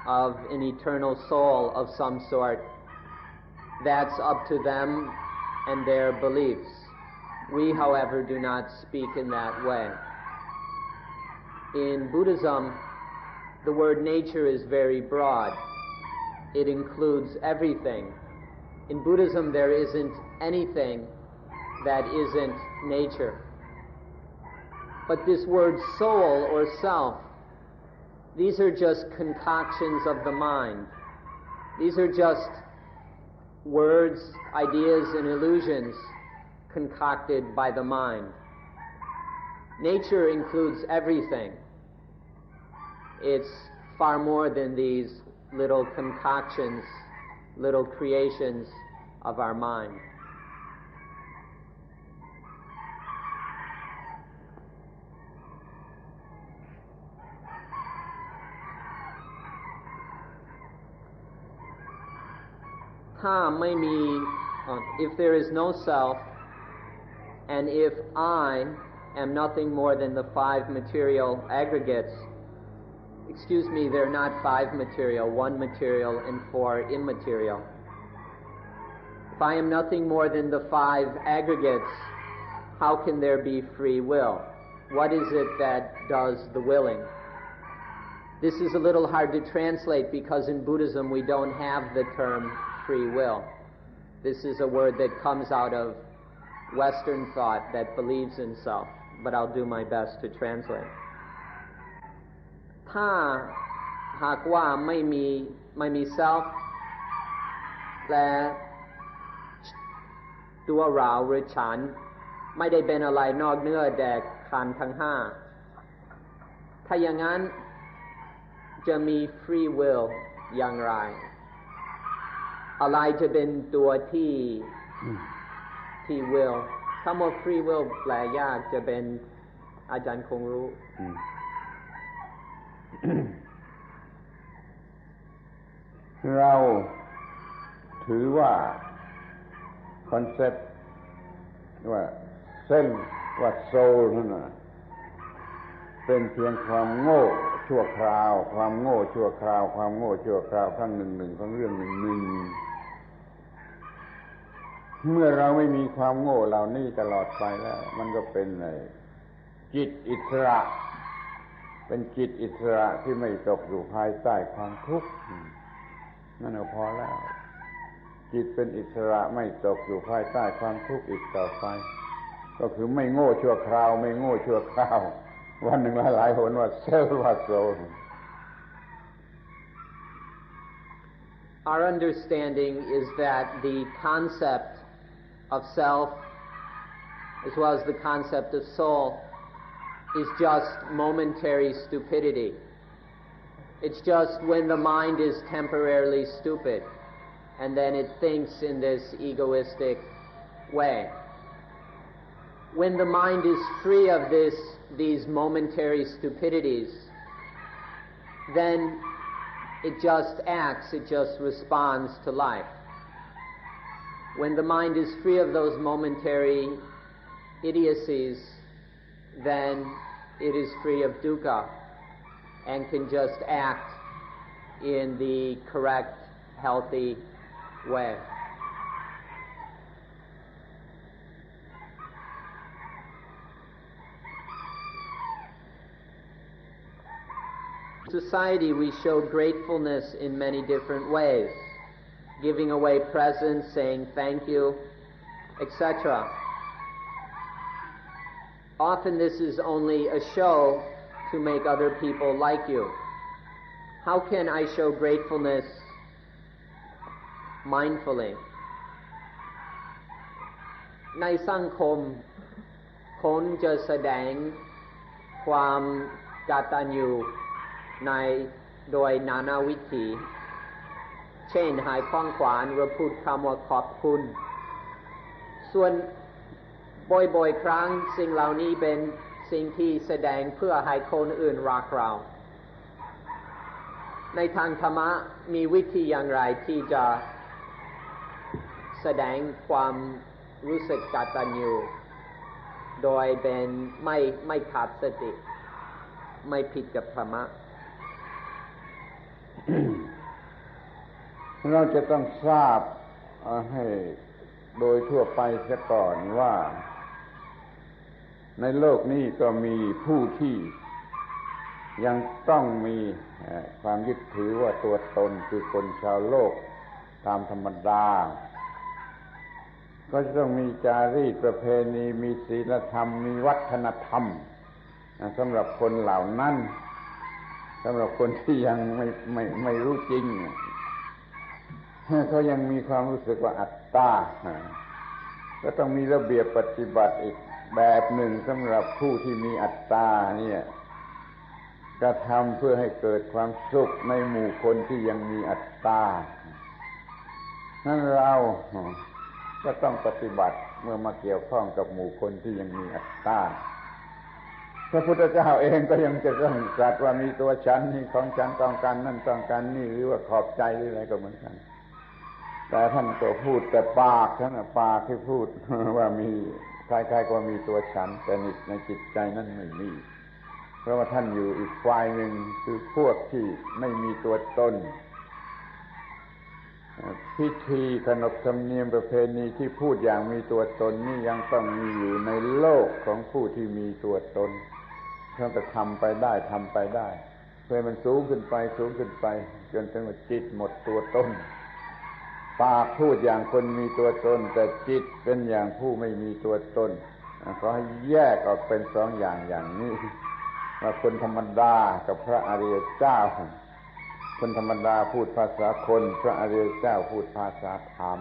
of an eternal soul of some sort, that's up to them and their beliefs. We, however, do not speak in that way. In Buddhism, the word nature is very broad. It includes everything. In Buddhism, there isn't anything that isn't nature. But this word soul or self, these are just concoctions of the mind. These are just words, ideas, and illusions concocted by the mind. Nature includes everything. It's far more than these little concoctions, little creations of our mind. ถ้าไม่มี if there is no self and if I am nothing more than the 5 material aggregates, excuse me, they're not 5 material, 1 material and 4 immaterial. If I am nothing more than the 5 aggregates, how can there be free will? What is it that does the willing? This is a little hard to translate because in Buddhism we don't have the term free will. This is a word that comes out of Western thought that believes in self, but I'll do my best to translate. ถ้าหากว่าไม่มี self และตัวเราหรือฉันไม่ได้เป็นอะไรนอกเหนือจากขันธ์ทั้ง 5ถ้าอย่างนั้นจะมี free will อย่างไรอะไรจะเป็นตัวที่ will คำว่า free will แปลยากจะเป็นอาจารย์คงรู้ เราถือว่าคอนเซ็ปต์ว่าเส้นว่าโซลนั่นน่ะเป็นเพียงความโง่ชั่วคราวความโง่ชั่วคราวความโง่ชั่วคราวครั้งหนึ่งของเรื่องหนึ่งเมื่อเราไม่มีความโง่เหล่านี้ตลอดไปแล้วมันก็เป็นจิตอิสระเป็นจิตอิสระที่ไม่ตกอยู่ภายใต้ความทุกข์นั่นก็พอแล้วจิตเป็นอิสระไม่ตกอยู่ภายใต้ความทุกข์อีกต่อไปก็คือไม่โง่ชั่วคราวไม่โง่ชั่วคราววันหนึ่งหลายๆหนว่าเซลล์ว่าโซล Our understanding is that the concept of self as well as the concept of soul is just momentary stupidity. It's just when the mind is temporarily stupid and then it thinks in this egoistic way. When the mind is free of these momentary stupidities, then it just acts, it just responds to life. When the mind is free of those momentary idiocies, then it is free of dukkha and can just act in the correct, healthy way. Society, we show gratefulness in many different ways, giving away presents, saying thank you, etc. Often this is only a show to make other people like you. How can I show gratefulness mindfully? ในสังคมคนจะแสดงความกตัญญูโดยนานาวิธีเช่นให้ของขวัญหรือพูดคำว่าขอบคุณส่วนบ่อยๆครั้งสิ่งเหล่านี้เป็นสิ่งที่แสดงเพื่อให้คนอื่นรักเราในทางธรรมะมีวิธีอย่างไรที่จะแสดงความรู้สึกกตัญญูโดยเป็นไม่ขาดสติไม่ผิดกับธรรมะ เราจะต้องทราบให้โดยทั่วไปเสียก่อนว่าในโลกนี้ก็มีผู้ที่ยังต้องมีความยึดถือว่าตัวตนคือคนชาวโลกตามธรรมดาก็จะต้องมีจารีตประเพณีมีศีลธรรมมีวัฒนธรรมสำหรับคนเหล่านั้นสำหรับคนที่ยังไม่รู้จริงเขายังมีความรู้สึกว่าอัตตาก็ต้องมีระเบียบปฏิบัติอีกแบบหนึ่งสำหรับผู้ที่มีอัตตาเนี่ยกระทำเพื่อให้เกิดความสุขในหมู่คนที่ยังมีอัตตานั้นเราก็ต้องปฏิบัติเมื่อมาเกี่ยวข้องกับหมู่คนที่ยังมีอัตตาพระพุทธเจ้าเองก็ยังจะต้องตรัสว่ามีตัวฉันนี่ของฉันต้องการนั่นต้องการนี่หรือว่าขอบใจหรืออะไรก็เหมือนกัน แต่ท่านก็พูดแต่ปากท่านปากที่พูด ว่ามีใครๆก็มีตัวฉันแต่ในจิตใจนั้นไม่มีเพราะว่าท่านอยู่อีกฝ่ายหนึ่งคือพวกที่ไม่มีตัวตนพิธีขนบธรรมเนียมประเพณีที่พูดอย่างมีตัวตนนี่ยังต้องมีอยู่ในโลกของผู้ที่มีตัวตนเพื่อจะทำไปได้เพื่อมันสูงขึ้นไปจนถึงว่าจิตหมดตัวตนปากพูดอย่างคนมีตัวตนแต่จิตเป็นอย่างผู้ไม่มีตัวตนขอให้แยกออกเป็นสองอย่างนี้ว่าคนธรรมดากับพระอริยเจ้าคนธรรมดาพูดภาษาคนพระอริยเจ้าพูดภาษาธรรม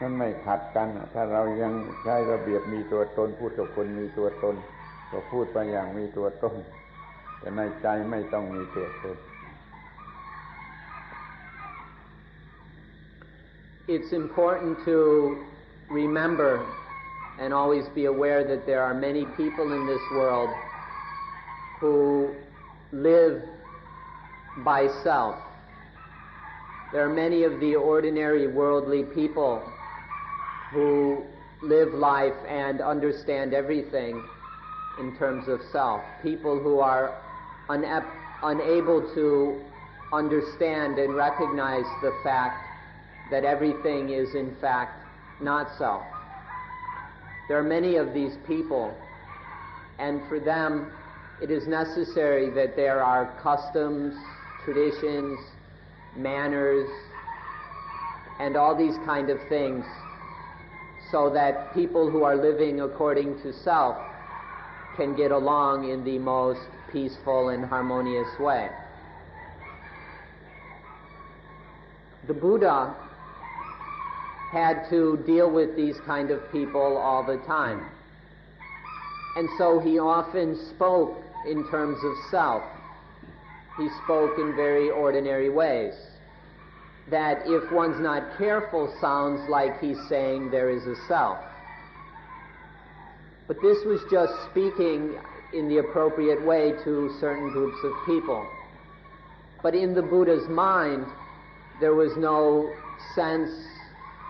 นั่นไม่ขัดกันถ้าเรายังใช้ระเบียบมีตัวตนพูดกับคนมีตัวตนก็พูดไปอย่างมีตัวตนแต่ในใจไม่ต้องมีตัวตน It's important to remember and always be aware that there are many people in this world who live by self. There are many of the ordinary worldly people who live life and understand everything in terms of self. People who are unable to understand and recognize the fact that everything is in fact not self. There are many of these people, and for them it is necessary that there are customs, traditions, manners, and all these kind of things so that people who are living according to self can get along in the most peaceful and harmonious way. The Buddha had to deal with these kind of people all the time. And so he often spoke in terms of self. He spoke in very ordinary ways. That if one's not careful sounds like he's saying there is a self. But this was just speaking in the appropriate way to certain groups of people. But in the Buddha's mind, there was no sense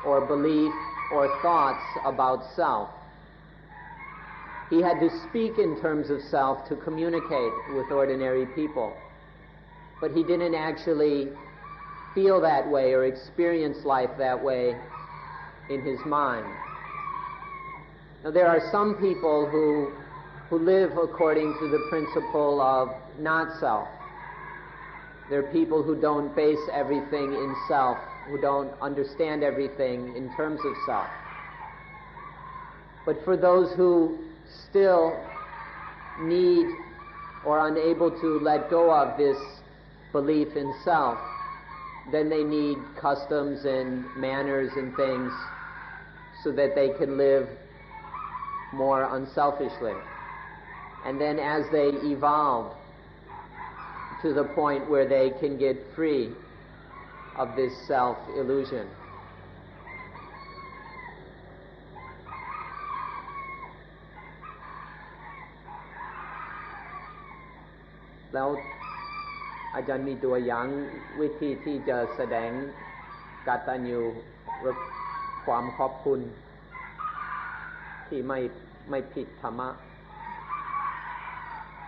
or belief or thoughts about self. He had to speak in terms of self to communicate with ordinary people. But he didn't actually feel that way or experience life that way in his mind. Now there are some people who live according to the principle of not self. There are people who don't base everything in self, who don't understand everything in terms of self. But for those who still need or are unable to let go of this belief in self, then they need customs and manners and things so that they can live more unselfishly. And then as they evolve to the point where they can get free of this self-illusion. Now, อาจารย์มีตัวอย่างวิธีที่จะแสดงกตัญญูความขอบคุณที่ไม่ผิดธรรมะ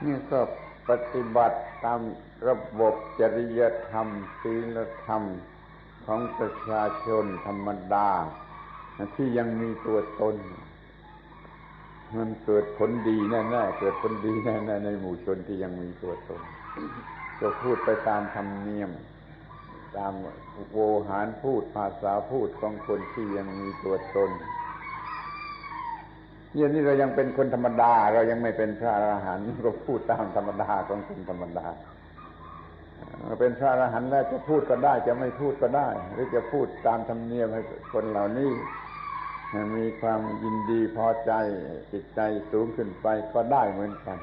นี่ก็ปฏิบัติตามระบบจริยธรรมศีลธรรมของประชาชนธรรมดาที่ยังมีตัวตนมันเกิดผลดีแน่ๆเกิดผลดีแน่ๆในหมู่ชนที่ยังมีตัวตนก็พูดไปตามธรรมเนียมตามโวหารพูดภาษาพูดของคนที่ยังมีตัวตนอย่างนี้เรายังเป็นคนธรรมดาเรายังไม่เป็นพระอรหันต์ก็พูดตามธรรมดาของคนธรรมดาเป็นพระอรหันต์แล้วจะพูดก็ได้จะไม่พูดก็ได้หรือจะพูดตามธรรมเนียมให้คนเหล่านี้มีความยินดีพอใจจิตใจสูงขึ้นไปก็ได้เหมือนกัน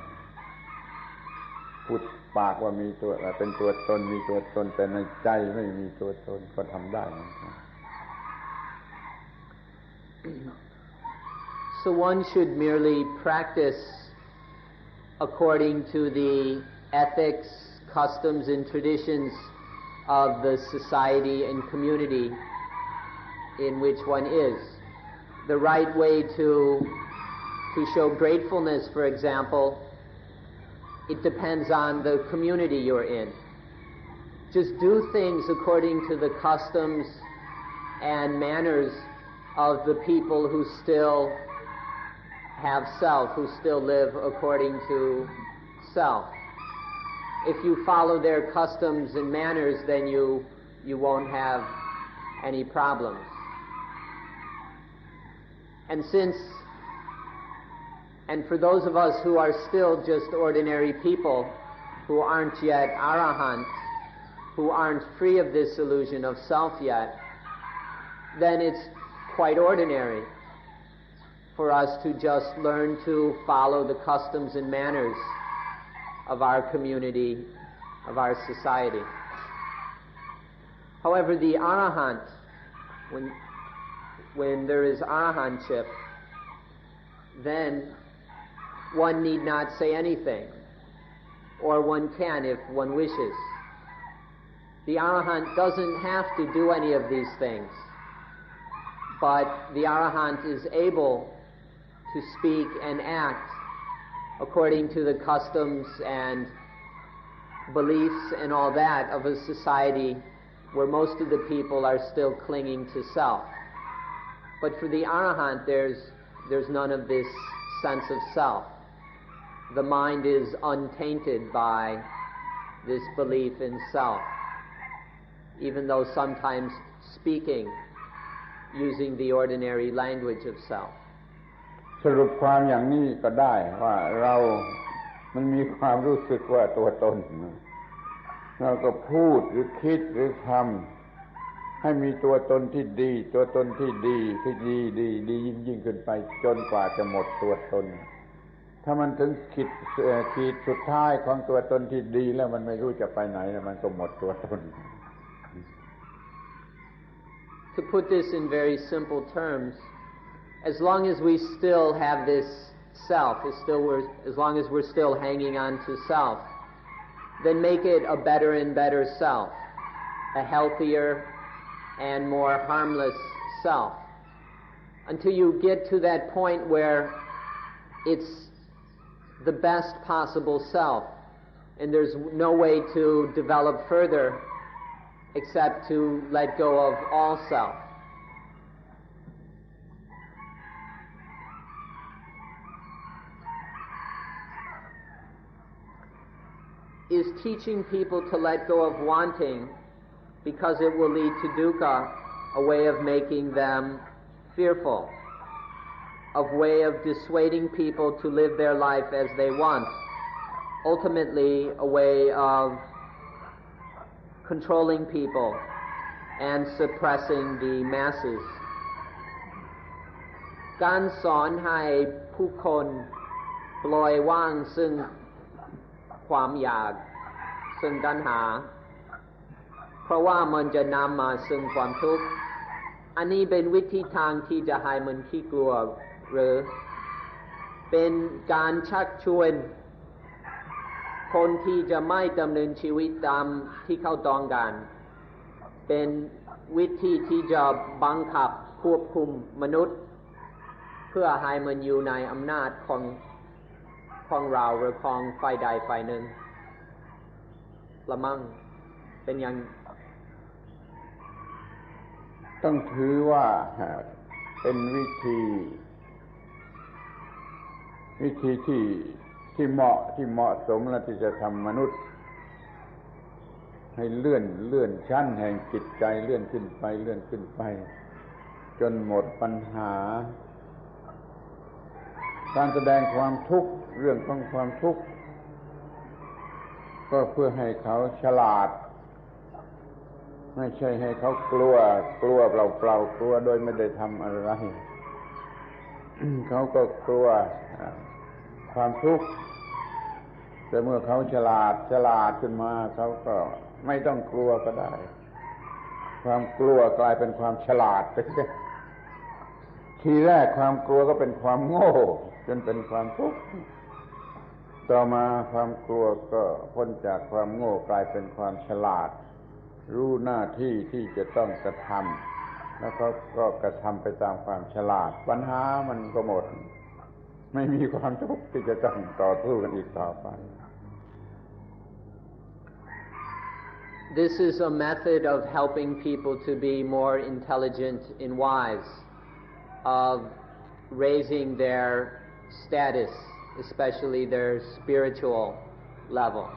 พูดปากว่ามีตัวเป็นตัวตนมีตัวตนแต่ในใจไม่มีตัวตนก็ทำได้เหมือนกัน So one should merely practice according to the ethics, customs and traditions of the society and community in which one is. The right way to show gratefulness, for example, it depends on the community you're in. Just do things according to the customs and manners of the people who still have self, who still live according to self. If you follow their customs and manners, then you won't have any problems. And for those of us who are still just ordinary people, who aren't yet arahant, who aren't free of this illusion of self yet, then it's quite ordinary for us to just learn to follow the customs and manners of our community, of our society. However, the arahant, when there is arahantship, then one need not say anything, or one can if one wishes. The arahant doesn't have to do any of these things, but the arahant is able to speak and act according to the customs and beliefs and all that of a society where most of the people are still clinging to self. But for the arahant, there's none of this sense of self. The mind is untainted by this belief in self, even though sometimes speaking using the ordinary language of self. สรุปความอย่างนี้ก็ได้ว่ามันมีความรู้สึกว่าตัวตนเราก็พูดหรือคิดหรือทำให้มีตัวตนที่ดีตัวตนที่ดียิ่งขึ้นไปจนกว่าจะหมดตัวตนถ้ามันถึงขีดสุดท้ายของตัวตนที่ดีแล้วมันไม่รู้จะไปไหนแล้วมันก็หมดตัวตน To put this in very simple terms, as long as we still have this self, as long as we're still hanging on to self, then make it a better and better self, a healthier and more harmless self, until you get to that point where it's the best possible self, and there's no way to develop further except to let go of all self. Is teaching people to let go of wanting because it will lead to dukkha a way of making them fearful, a way of dissuading people to live their life as they want, ultimately a way of controlling people and suppressing the masses. การสอนให้ผู้คนปล่อยวางซึ่งความอยากซึ่งตัณหาเพราะว่ามันจะนำมาซึ่งความทุกข์อันนี้เป็นวิธีทางที่จะให้มันขี้กลัวหรือเป็นการชักชวนคนที่จะไม่ดำเนินชีวิตตามที่เขาต้องการเป็นวิธีที่จะบังคับควบคุมมนุษย์เพื่อให้มันอยู่ในอำนาจของเราหรือของฝ่ายใดฝ่ายหนึ่งละมั่งเป็นอย่างต้องถือว่าเป็นวิธีที่เหมาะสมและที่จะทำมนุษย์ให้เลื่อนชั้นแห่งจิตใจเลื่อนขึ้นไปจนหมดปัญหาการแสดงความทุกข์เรื่องของความทุกข์ก็เพื่อให้เขาฉลาดไม่ใช่ให้เขากลัวเปล่าๆกลัวโดยไม่ได้ทำอะไร เขาก็กลัวความทุกข์แต่เมื่อเขาฉลาดขึ้นมาเขาก็ไม่ต้องกลัวก็ได้ความกลัวกลายเป็นความฉลาดไปทีแรกความกลัวก็เป็นความโง่จนเป็นความทุกข์ต่อมาความกลัวก็พ้นจากความโง่กลายเป็นความฉลาดรู้หน้าที่ที่จะต้องกระท แล้วเขาก็กระทำไปตามความฉลาดปัญหามันก็หมดไม่มีความทุกข์ที่จะต้องต่อสู้กันอีกต่อไป This is a method of helping people to be more intelligent and wise, of raising their status, especially their spiritual level.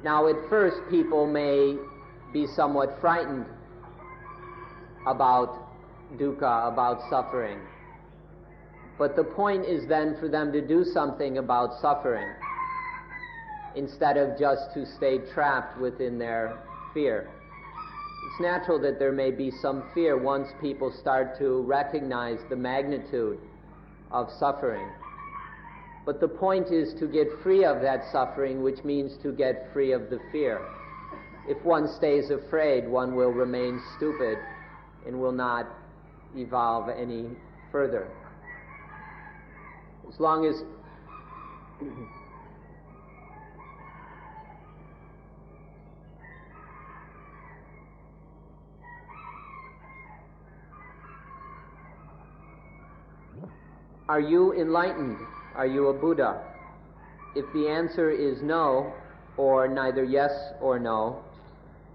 Now, at first, people may be somewhat frightened about dukkha, about suffering. But the point is then for them to do something about suffering, instead of just to stay trapped within their fear. It's natural that there may be some fear once people start to recognize the magnitude of suffering. But the point is to get free of that suffering, which means to get free of the fear. If one stays afraid, one will remain stupid and will not evolve any further. As long as Are you enlightened? Are you a Buddha? If the answer is no, or neither yes or no,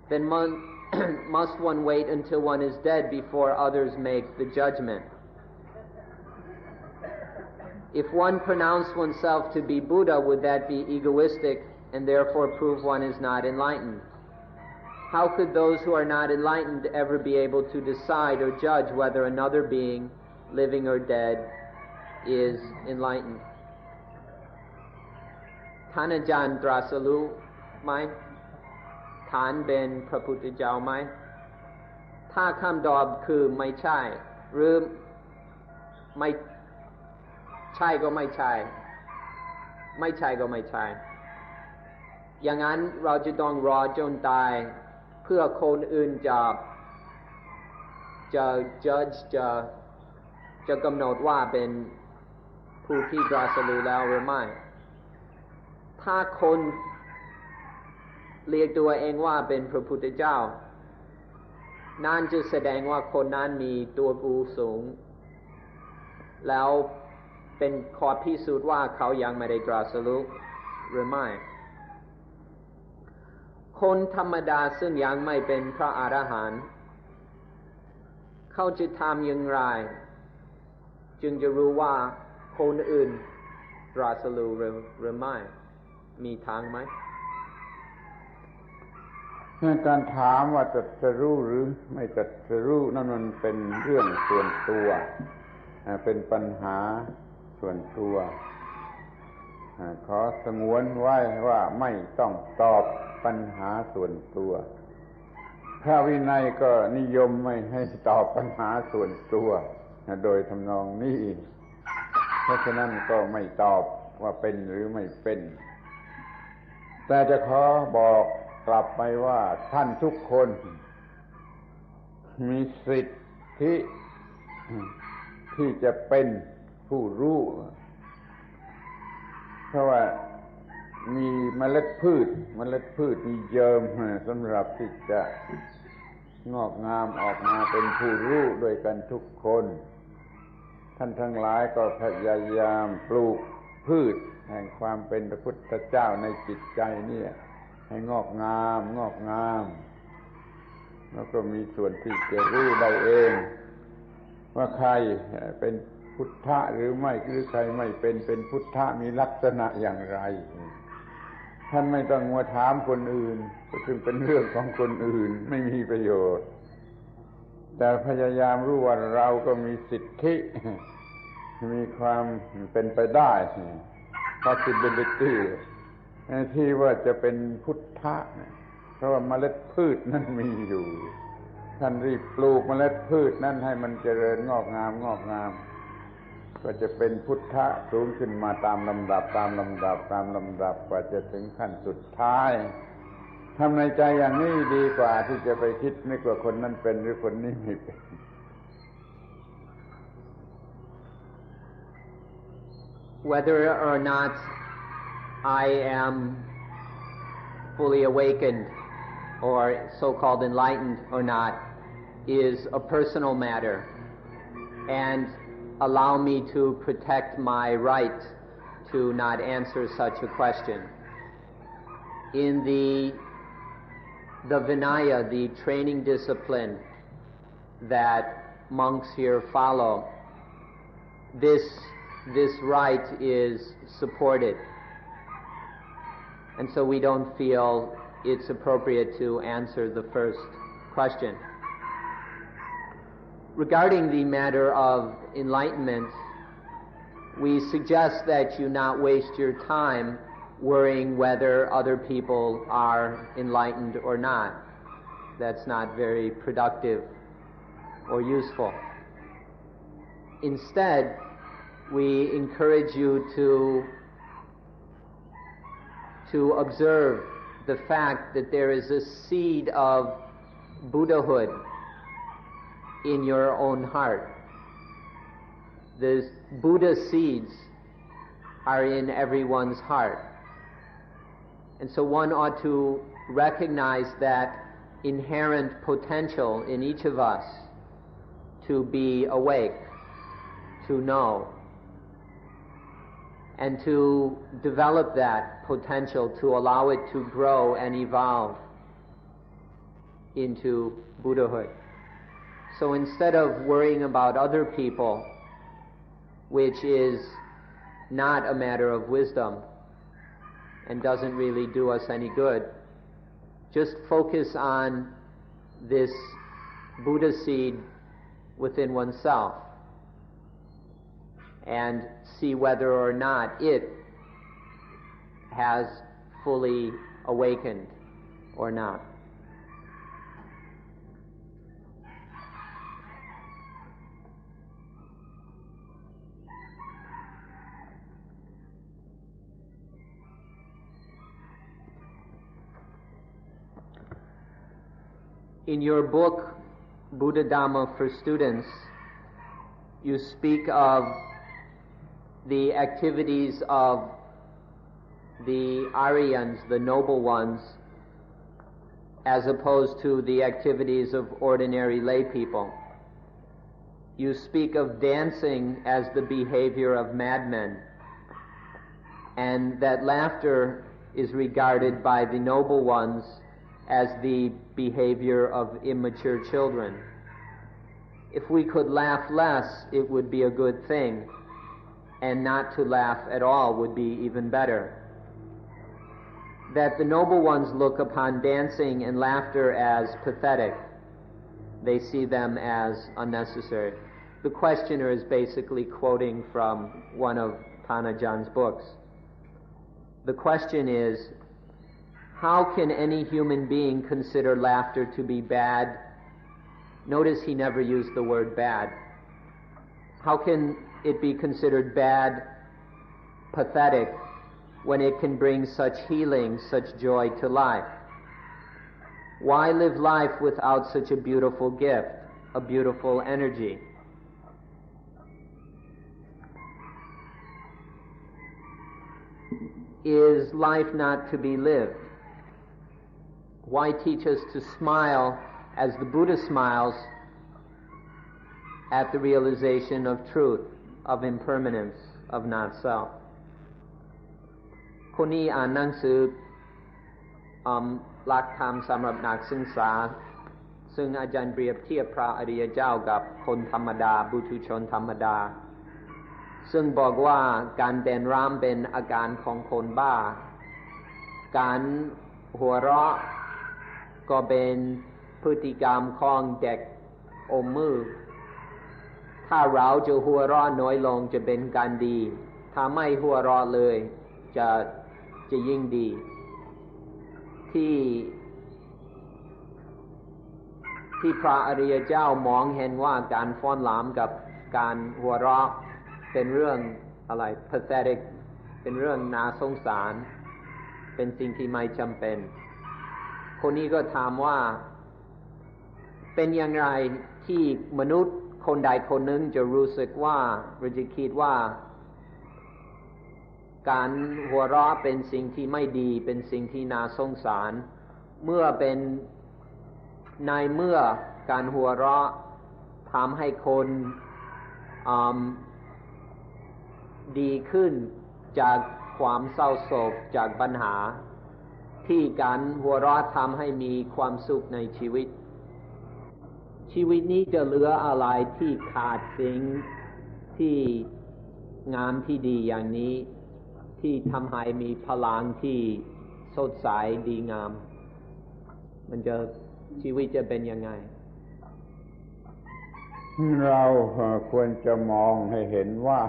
then must one wait until one is dead before others make the judgment? If one pronounced oneself to be Buddha, would that be egoistic and therefore prove one is not enlightened? How could those who are not enlightened ever be able to decide or judge whether another being, living or dead, is enlightened? ท่านอาจารย์ตรัสรู้ไหมท่านเป็นพระพุทธเจ้าไหมถ้าคำตอบคือไม่ใช่หรือไม่ใช่ก็ไม่ใช่ไม่ใช่ก็ไม่ใช่อย่างนั้นเราจะต้องรอจนตายเพื่อคนอื่นจะjudge จะกำหนดว่าเป็นผู้ที่ตรัสรู้แล้วหรือไม่ถ้าคนเรียกตัวเองว่าเป็นพระพุทธเจ้านั่นจะแสดงว่าคนนั้นมีตัวกูสูงแล้วเป็นข้อพิสูจน์ว่าเขายังไม่ได้ตรัสรู้หรือไม่คนธรรมดาซึ่งยังไม่เป็นพระอรหันต์เขาจะทำอย่างไรจึงจะรู้ว่าคนอื่นตรัสรู้หรือไม่มีทางไหมการถามว่าจะรู้หรือไม่จะรู้นั่นมันเป็นเรื่องส่วนตัวเป็นปัญหาส่วนตัวขอสงวนไว้ว่าไม่ต้องตอบปัญหาส่วนตัวพระวินัยก็นิยมไม่ให้ตอบปัญหาส่วนตัวโดยทำนองนี้เพราะฉะนั้นก็ไม่ตอบว่าเป็นหรือไม่เป็นแต่จะขอบอกกลับไปว่าท่านทุกคนมีสิทธิที่จะเป็นผู้รู้เพราะว่ามีเมล็ดพืชมีเยิมสำหรับที่จะงอกงามออกมาเป็นผู้รู้ด้วยกันทุกคนท่านทั้งหลายก็พยายามปลูกพืชแห่งความเป็นพระพุทธเจ้าในจิตใจเนี่ยให้งอกงามแล้วก็มีส่วนที่จะรู้ได้เองว่าใครเป็นพุทธะหรือไม่หรือใครไม่เป็นพุทธะมีลักษณะอย่างไรท่านไม่ต้องมาถามคนอื่นซึ่งเป็นเรื่องของคนอื่นไม่มีประโยชน์แต่พยายามรู้ว่าเราก็มีสิทธิมีความเป็นไปได้ possibility ที่ว่าจะเป็นพุทธะเพราะว่าเมล็ดพืชนั้นมีอยู่ท่านรีบปลูกเมล็ดพืชนั้นให้มันเจริญงอกงามก็จะเป็นพุทธะสูงขึ้นมาตามลำดับกว่าจะถึงขั้นสุดท้ายทำในใจอย่างนี้ดีกว่าที่จะไปคิดนึกว่าคนนั้นเป็นหรือคนนี้ไม่เป็น Whether or not I am fully awakened or so-called enlightened or not is a personal matter and allow me to protect my right to not answer such a question. In the Vinaya, the training discipline that monks here follow, this right is supported. And so we don't feel it's appropriate to answer the first question. Regarding the matter of enlightenment, we suggest that you not waste your time worrying whether other people are enlightened or not. That's not very productive or useful. Instead, we encourage you to observe the fact that there is a seed of Buddhahood in your own heart. The Buddha seeds are in everyone's heart. And so one ought to recognize that inherent potential in each of us to be awake, to know, and to develop that potential to allow it to grow and evolve into Buddhahood. So instead of worrying about other people, which is not a matter of wisdom and doesn't really do us any good, just focus on this Buddha seed within oneself and see whether or not it has fully awakened or not. In your book, Buddha Dhamma for Students, you speak of the activities of the Aryans, the noble ones, as opposed to the activities of ordinary lay people. You speak of dancing as the behavior of madmen, and that laughter is regarded by the noble ones as the behavior of immature children. If we could laugh less, it would be a good thing, and not to laugh at all would be even better. That the noble ones look upon dancing and laughter as pathetic. They see them as unnecessary. The questioner is basically quoting from one of Tanajan's books. The question is, how can any human being consider laughter to be bad? Notice he never used the word bad. How can it be considered bad, pathetic, when it can bring such healing, such joy to life? Why live life without such a beautiful gift, a beautiful energy? Is life not to be lived? Why teach us to smile as the Buddha smiles at the realization of truth, of impermanence, of not self? คนนี้อ่านหนังสือหลักธรรมสำหรับนักศึกษาซึ่งอาจารย์เปรียบเทียบพระอริยเจ้ากับคนธรรมดาบุถุชนธรรมดาซึ่งบอกว่าการเต้นรำเป็นอาการของคนบ้าการหัวเราะก็เป็นพฤติกรรมของเด็กอมมือถ้าเราจะหัวเราะน้อยลงจะเป็นการดีถ้าไม่หัวเราะเลยจะยิ่งดีที่พระอริยเจ้ามองเห็นว่าการฟ้อนรำกับการหัวเราะเป็นเรื่องอะไร pathetic เป็นเรื่องน่าสงสารเป็นสิ่งที่ไม่จำเป็นคนนี้ก็ถามว่าเป็นอย่างไรที่มนุษย์คนใดคนหนึ่งจะรู้สึกว่าหรือจะคิดว่าการหัวเราะเป็นสิ่งที่ไม่ดีเป็นสิ่งที่น่าสงสารเมื่อ การหัวเราะทำให้คนดีขึ้นจากความเศร้าโศกจากปัญหาที่การหัวเราะทำให้มีความสุขในชีวิตนี้จะเหลืออะไรที่ขาดสิ่งที่งามที่ดีอย่างนี้ที่ทำให้มีพลังที่สดใสดีงามชีวิตจะเป็นยังไงเราควรจะมองให้เห็นว่า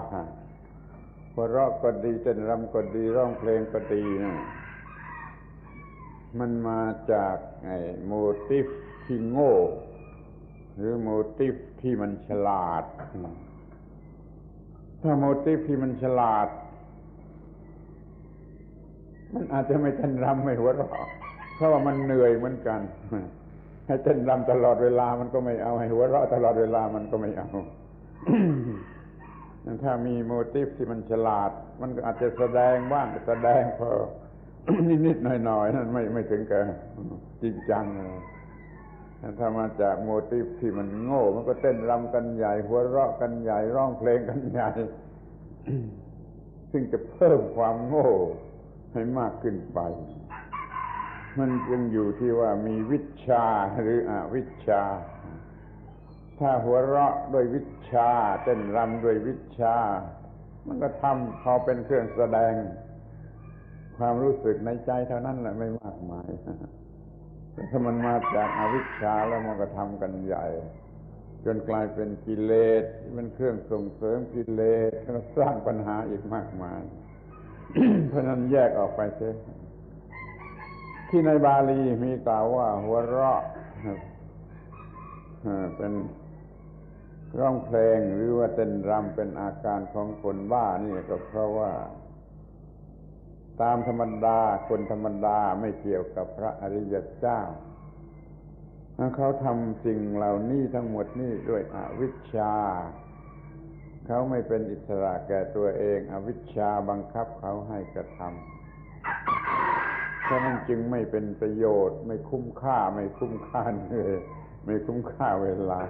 หัวเราะก็ดีเต้นรำก็ดีร้องเพลงก็ดีนะมันมาจากโมทิฟที่โง่หรือโมทิฟที่มันฉลาดถ้าโมทิฟที่มันฉลาดมันอาจจะไม่เต้นรำไม่หัวเราะเพราะว่ามันเหนื่อยเหมือนกันให้เต้นรำตลอดเวลามันก็ไม่เอาให้หัวเราะตลอดเวลามันก็ไม่เอา ถ้ามีโมทิฟที่มันฉลาดมันก็อาจจะแสดงบ้างแสดงพอ นิดๆหน่อยๆนั่นไม่ถึงกับจริงจังถ้ามาจากโมทิฟที่มันโง่มันก็เต้นรำกันใหญ่หัวเราะกันใหญ่ร้องเพลงกันใหญ่ ซึ่งจะเพิ่มความโง่ให้มากขึ้นไปมันจึงอยู่ที่ว่ามีวิชาหรืออวิชชาถ้าหัวเราะด้วยวิชาเต้นรำด้วยวิชามันก็ทำพอเป็นเครื่องแสดงความรู้สึกในใจเท่านั้นแหละไม่มากมายแต่ถ้ามันมาจากอวิชชาแล้วมันก็ทำกันใหญ่จนกลายเป็นกิเลสเป็นเครื่องส่งเสริมกิเลสแล้วสร้างปัญหาอีกมากมาย เพราะนั้นแยกออกไปเสียที่ในบาลีมีกล่าวว่าหัวเราะเป็นร้องเพลงหรือว่าเต้นรำเป็นอาการของคนบ้านี่ก็เพราะว่าตามธรรมดาคนธรรมดาไม่เกี่ยวกับพระอริยเจ้าเขาทำสิ่งเหล่านี้ทั้งหมดนี่ด้วยอวิชชาเขาไม่เป็นอิสระแก่ตัวเองอวิชชาบังคับเขาให้กระทำเพราะนั้นจึงไม่เป็นประโยชน์ไม่คุ้มค่าไม่คุ้มค่าเลยไม่คุ้มค่าเวลา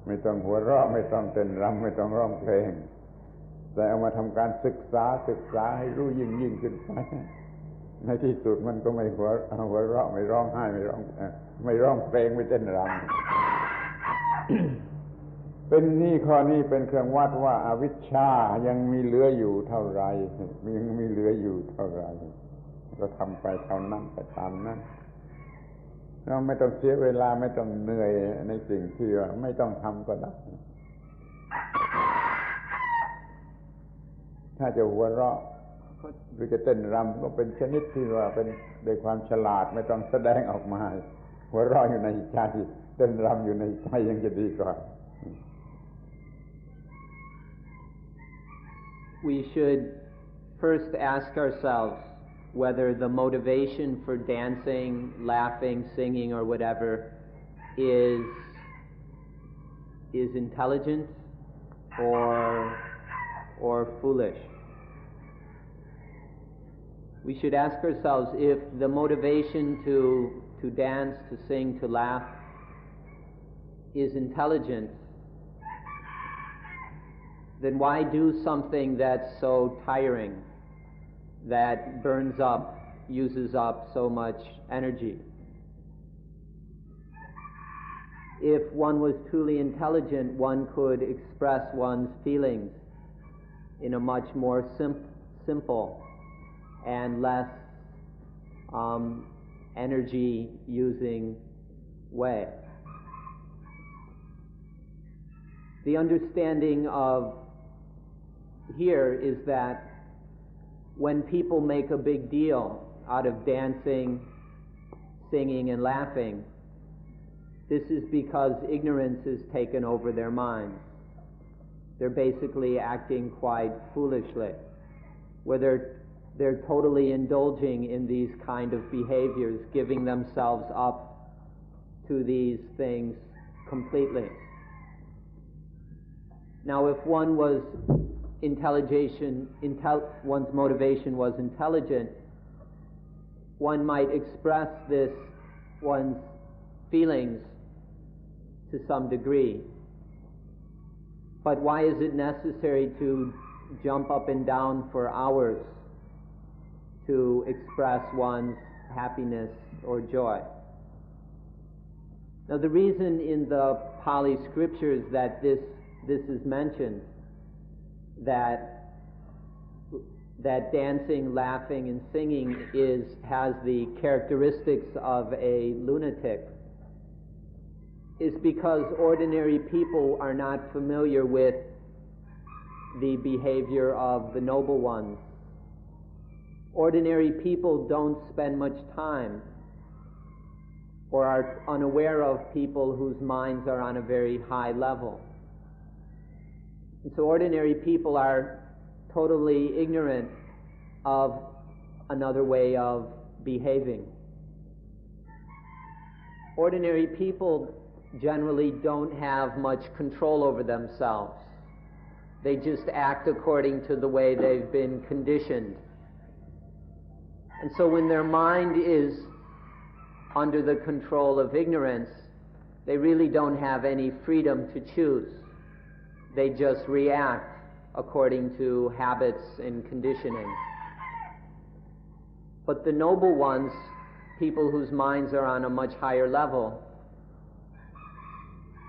ไม่ต้องหัวเราะไม่ต้องเต้นรำไม่ต้องร้องเพลงแต่เอามาทำการศึกษาให้รู้ยิ่งขึ้นไปในที่สุดมันก็ไม่หัวเราะไม่ร้องไห้ไม่ร้องเพลงไม่เต้นรำ เป็นนี่ข้อนี้เป็นเครื่องวัดว่าอวิชชายังมีเหลืออยู่เท่าไรยังมีเหลืออยู่เท่าไรก็ทำไปเท่านั้นไปตามนั้นเราไม่ต้องเสียเวลาไม่ต้องเหนื่อยในสิ่งที่ว่าไม่ต้องทำก็ได้ถ้าจะหัวเราะหรือจะเต้นรำก็เป็นชนิดที่ว่าเป็นด้วยความฉลาดไม่ต้องแสดงออกมาหัวเราะอยู่ในใจเต้นรำอยู่ในใจยังจะดีกว่า We should first ask ourselves whether the motivation for dancing, laughing, singing, or whatever is intelligent or foolish. We should ask ourselves if the motivation to dance, to sing, to laugh is intelligent, then why do something that's so tiring, that burns up, uses up so much energy? If one was truly intelligent, one could express one's feelings in a much more simple and less energy-using way. The understanding of here is that when people make a big deal out of dancing, singing, and laughing, this is because ignorance has taken over their minds. They're basically acting quite foolishly, where they're totally indulging in these kind of behaviors, giving themselves up to these things completely. Now, if one was one's motivation was intelligent, one might express one's feelings to some degree. But why is it necessary to jump up and down for hours to express one's happiness or joy? Now, the reason in the Pali scriptures that this is mentioned, that dancing, laughing, and singing has the characteristics of a lunatic, is because ordinary people are not familiar with the behavior of the noble ones. Ordinary people don't spend much time or are unaware of people whose minds are on a very high level. And so ordinary people are totally ignorant of another way of behaving. Ordinary people generally don't have much control over themselves. They just act according to the way they've been conditioned. And so when their mind is under the control of ignorance, they really don't have any freedom to choose. They just react according to habits and conditioning. But the noble ones, people whose minds are on a much higher level,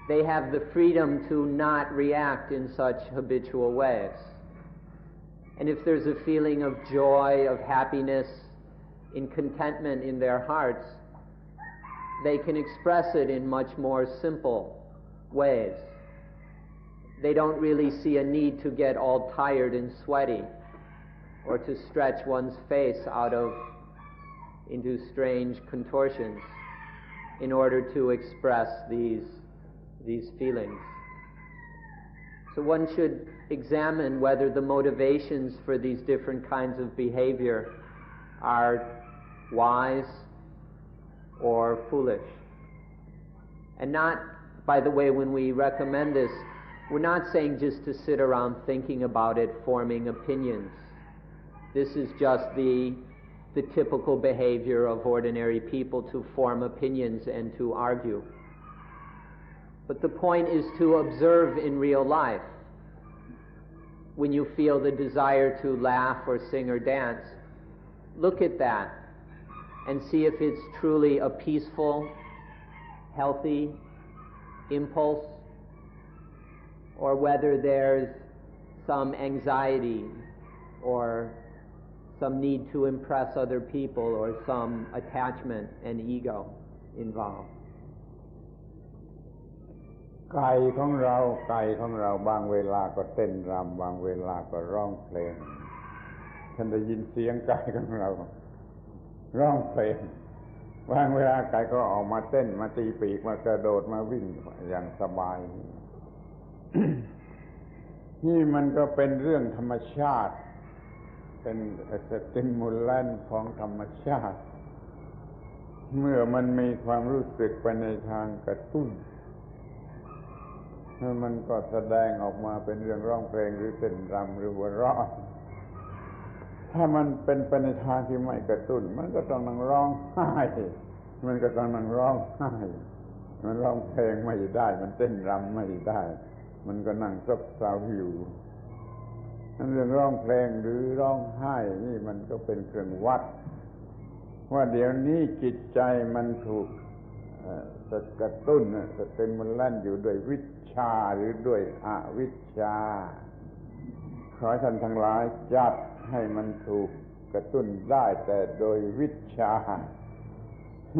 they have the freedom to not react in such habitual ways. And if there's a feeling of joy, of happiness, in contentment in their hearts, they can express it in much more simple ways. They don't really see a need to get all tired and sweaty or to stretch one's face into strange contortions in order to express these feelings. So one should examine whether the motivations for these different kinds of behavior are wise or foolish. And not, by the way, when we recommend this, we're not saying just to sit around thinking about it, forming opinions. This is just the typical behavior of ordinary people, to form opinions and to argue. But the point is to observe in real life. When you feel the desire to laugh or sing or dance, look at that and see if it's truly a peaceful, healthy impulse, or whether there's some anxiety or some need to impress other people or some attachment and ego involved. ไก่ของเราบางเวลาก็เต้นรำบางเวลาก็ร้องเพลงท่านได้ยินเสียงไก่ของเราร้องเพลงบางเวลาไก่ก็ออกมาเต้นมาตีปีกมากระโดดมาวิ่งอย่างสบาย นี่มันก็เป็นเรื่องธรรมชาติเป็นสติมูลแลนด์ของธรรมชาติเมื่อมันมีความรู้สึกไปในทางกระตุ้นมันก็แสดงออกมาเป็นเรื่องร้องเพลงหรือเต้นรำหรือหัวเราะถ้ามันเป็นไปในทางที่ไม่กระตุ้นมันก็ต้องนั่งร้องไห้มันก็ต้องนั่งร้องไห้มันร้องเพลงไม่ได้มันเต้นรำไม่ได้มันก็นั่งซบเซาอยู่นั่นเรื่องร้องเพลงหรือร้องไห้นี่มันก็เป็นเครื่องวัดว่าเดี๋ยวนี้จิตใจมันถูกกระตุ้นมันแล่นอยู่ด้วยวิชาหรือด้วยอวิชชาขอให้ท่านทั้งหลายจัดให้มันถูกกระตุ้นได้แต่โดยวิชา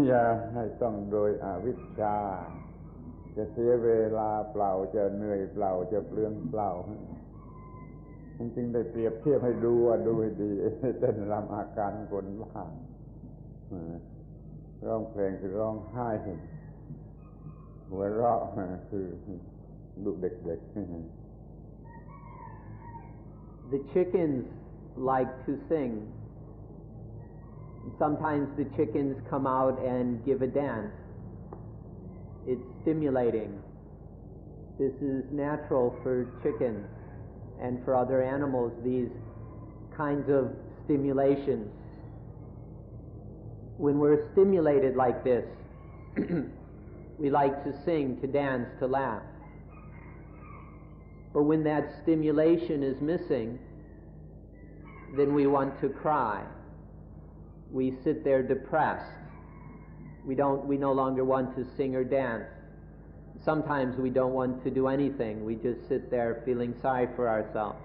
อย่าให้ต้องโดยอวิชชาจะเสียเวลาเปล่าจะเหนื่อยเปล่าจะเปลืองเปล่าจริงๆได้เปรียบเทียบให้ดูว่าดูให้ดีเต้นรำอาการคนบ้าร้องเพลงคือร้องไห้หัวเราะคือลูกเด็กๆ The chickens like to sing. Sometimes the chickens come out and give a dance. It's stimulating. This is natural for chickens and for other animals, these kinds of stimulations. When we're stimulated like this, We like to sing, to dance, to laugh. But when that stimulation is missing, then we want to cry. We sit there depressed. We no longer want to sing or dance. Sometimes we don't want to do anything. We just sit there feeling sorry for ourselves.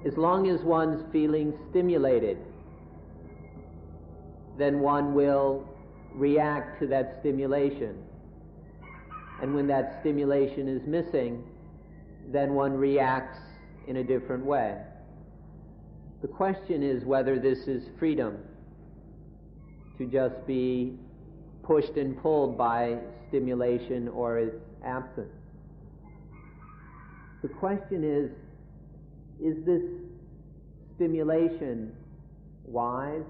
As long as one's feeling stimulated, then one will react to that stimulation. And when that stimulation is missing, then one reacts in a different way. The question is whether this is freedom, to just be pushed and pulled by stimulation or its absence. The question is this stimulation wise?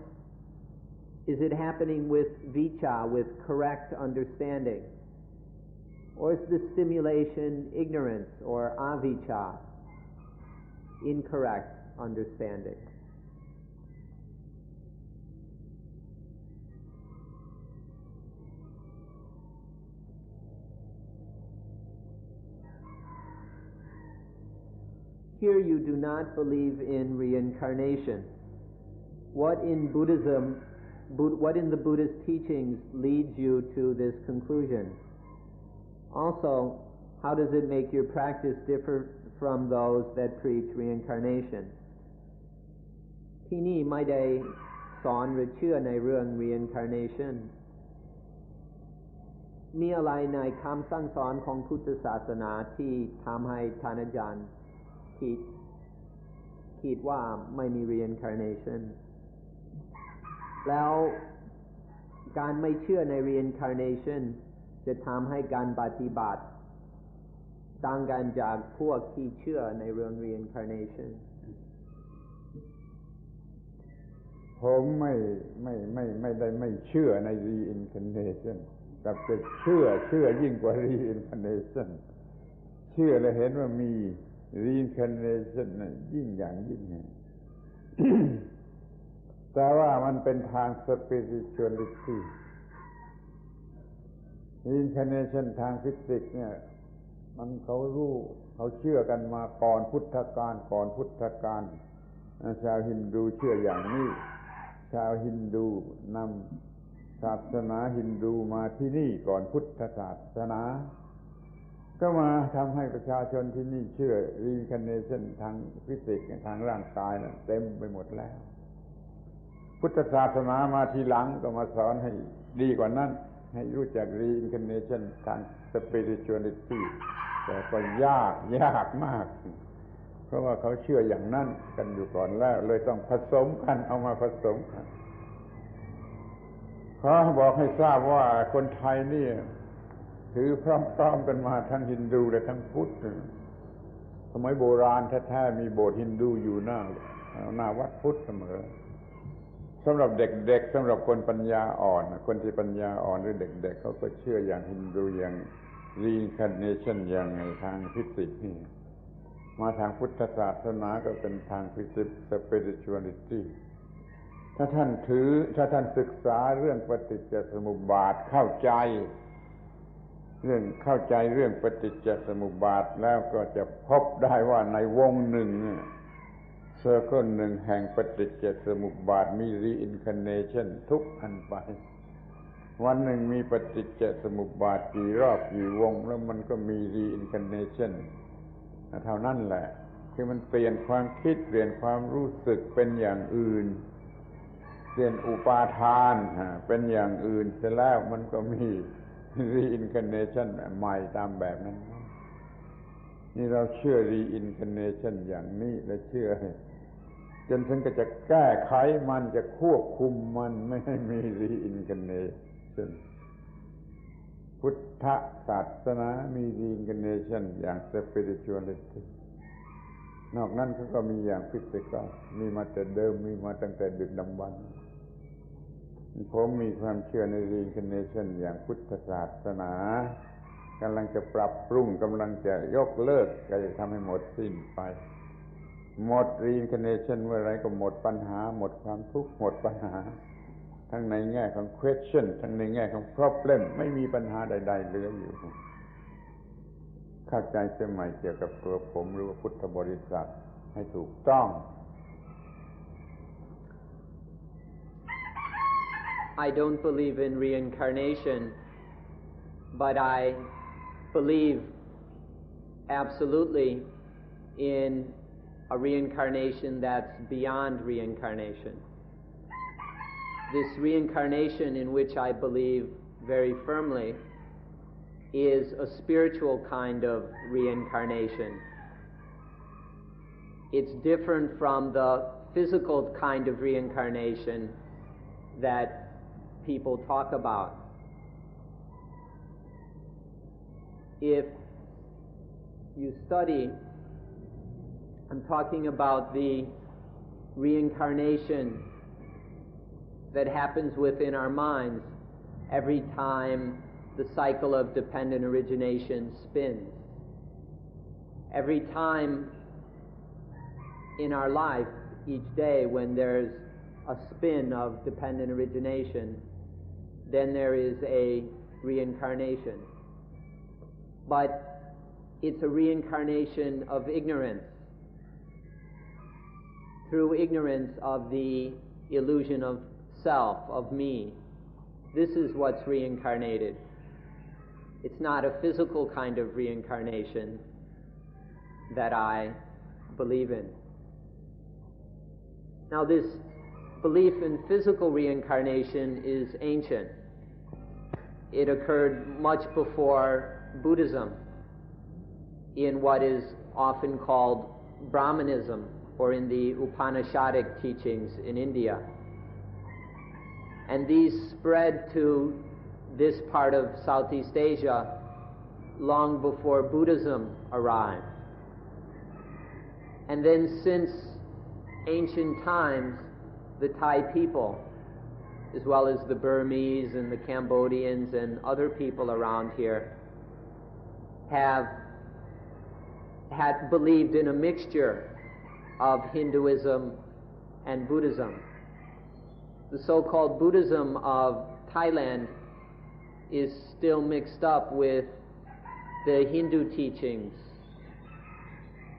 Is it happening with vicha, with correct understanding? Or is the stimulation ignorance or avijja, incorrect understanding? Here you do not believe in reincarnation. What in the Buddhist teachings leads you to this conclusion? Also, how does it make your practice differ from those that preach reincarnation? ที่นี่ไม่ได้สอนหรือเชื่อในเรื่อง reincarnation มีอะไรในคำสั่งสอนของพุทธศาสนาที่ทำให้ท่านอาจารย์คิดว่าไม่มี reincarnation แล้วการไม่เชื่อใน reincarnation จะทำให้การปฏิบัติต่างกันจากพวกที่เชื่อในเรื่อง reincarnation ผมไม่ได้ไม่เชื่อใน reincarnation แต่จะเชื่อยิ่งกว่า reincarnation เชื่อและเห็นว่ามี reincarnation ยิ่งอย่างยิ่ง แต่ว่ามันเป็นทาง spirituality reincarnation ทางฟิสิกส์เนี่ยมันเขาเชื่อกันมาก่อนพุทธกาลชาวฮินดูเชื่ออย่างนี้ชาวฮินดูนำศาสนาฮินดูมาที่นี่ก่อนพุทธศาสนาก็มาทำให้ประชาชนที่นี่เชื่อ reincarnation ทางฟิสิกส์ทางร่างกายนะเต็มไปหมดแล้วพุทธศาสนามาทีหลังก็มาสอนให้ดีกว่านั้นให้รู้จัก reincarnation ทาง spirituality แต่ก็ยากมากเพราะว่าเขาเชื่ออย่างนั้นกันอยู่ก่อนแล้วเลยต้องผสมกันเอามาผสมกันเขาบอกให้ทราบว่าคนไทยนี่ถือพร้อมๆกันมาทั้งฮินดูและทั้งพุทธสมัยโบราณแท้ๆมีโบสถ์ฮินดูอยู่หน้าวัดพุทธเสมอสำหรับเด็กๆสำหรับคนปัญญาอ่อนคนที่ปัญญาอ่อนหรือเด็กๆเขาก็เชื่ออย่างฮินดูอย่าง reincarnation อย่างในทางฟิสิกส์นี่มาทางพุทธศาสนาก็เป็นทางฟิสิกส์ spirituality ถ้าท่านศึกษาเรื่องปฏิจจสมุปบาทเข้าใจเรื่องปฏิจจสมุปบาทแล้วก็จะพบได้ว่าในวงหนึ่งเซอร์เคิลหนึ่งแห่งปฏิจจสมุปบาทมี reincarnation ทุกอันไปวันหนึ่งมีปฏิจจสมุปบาทกี่รอบกี่วงแล้วมันก็มี reincarnation เท่านั้นแหละคือมันเปลี่ยนความคิดเปลี่ยนความรู้สึกเป็นอย่างอื่นเปลี่ยนอุปาทานเป็นอย่างอื่นเสร็จแล้วมันก็มี reincarnation ใหม่ตามแบบนั้นนี่เราเชื่อ reincarnation อย่างนี้และเชื่อจนถึงก็จะแก้ไขมันจะควบคุมมันไม่ให้มี reincarnation พุทธศาสนามี reincarnation อย่าง spirituality นอกนั้นเขาก็มีอย่างฟิสิกส์มีมาแต่เดิมมีมาตั้งแต่ดึกดำบรรพ์ผมมีความเชื่อใน reincarnation อย่างพุทธศาสนากำลังจะปรับปรุงกำลังจะยกเลิกก็จะทำให้หมดสิ้นไปหมด reincarnation เมื่อไรก็หมดปัญหาหมดความทุกข์หมดปัญหา ทั้งในแง่ของ question ทั้งในแง่ของ problem ไม่มีปัญหาใดๆเหลืออยู่เข้าใจเสียใหม่เกี่ยวกับตัวผมหรือว่าพุทธบริษัทให้ถูกต้อง I don't believe in reincarnation, but I believe absolutely in a reincarnation that's beyond reincarnation. This reincarnation in which I believe very firmly is a spiritual kind of reincarnation. It's different from the physical kind of reincarnation that people talk about. If you study, I'm talking about the reincarnation that happens within our minds every time the cycle of dependent origination spins. Every time in our life, each day, when there's a spin of dependent origination, then there is a reincarnation. But it's a reincarnation of ignorance, through ignorance of the illusion of self, of me. This is what's reincarnated. It's not a physical kind of reincarnation that I believe in. Now, this belief in physical reincarnation is ancient. It occurred much before Buddhism in what is often called Brahmanism, or in the Upanishadic teachings in India. And these spread to this part of Southeast Asia long before Buddhism arrived. And then since ancient times, the Thai people, as well as the Burmese and the Cambodians and other people around here, have had believed in a mixture of Hinduism and Buddhism. The so-called Buddhism of Thailand is still mixed up with the Hindu teachings.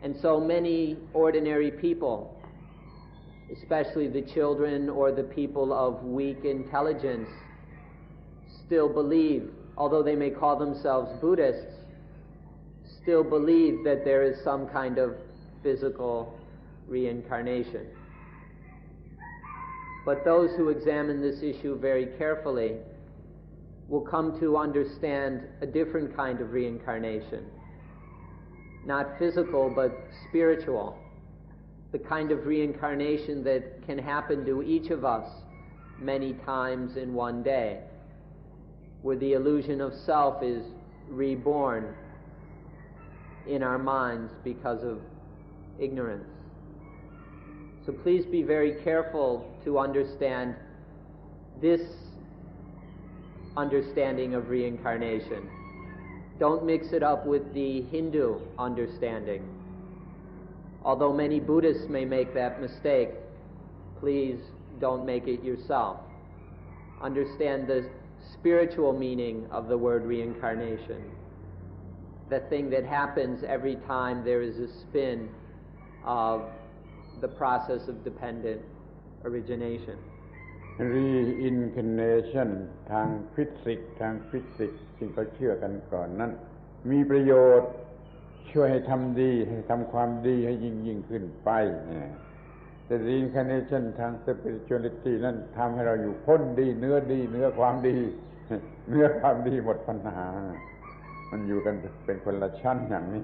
And so many ordinary people, especially the children or the people of weak intelligence, still believe, although they may call themselves Buddhists, still believe that there is some kind of physical reincarnation. But those who examine this issue very carefully will come to understand a different kind of reincarnation, not physical but spiritual, the kind of reincarnation that can happen to each of us many times in one day, where the illusion of self is reborn in our minds because of ignorance. So please be very careful to understand this understanding of reincarnation. Don't mix it up with the Hindu understanding. Although many Buddhists may make that mistake, please don't make it yourself. Understand the spiritual meaning of the word reincarnation, the thing that happens every time there is a spin of the process of dependent origination. Reincarnation ทางฟิสิกส์ที่เขาเชื่อกันก่อนนั้นมีประโยชน์ช่วยให้ทำดีให้ทำความดีให้ยิ่งขึ้นไปแต่ Reincarnation ทาง spirituality นั้นทำให้เราอยู่พ้นดีเนื้อความดีหมดปัญหามันอยู่กันเป็นคนละชั้นอย่างนี้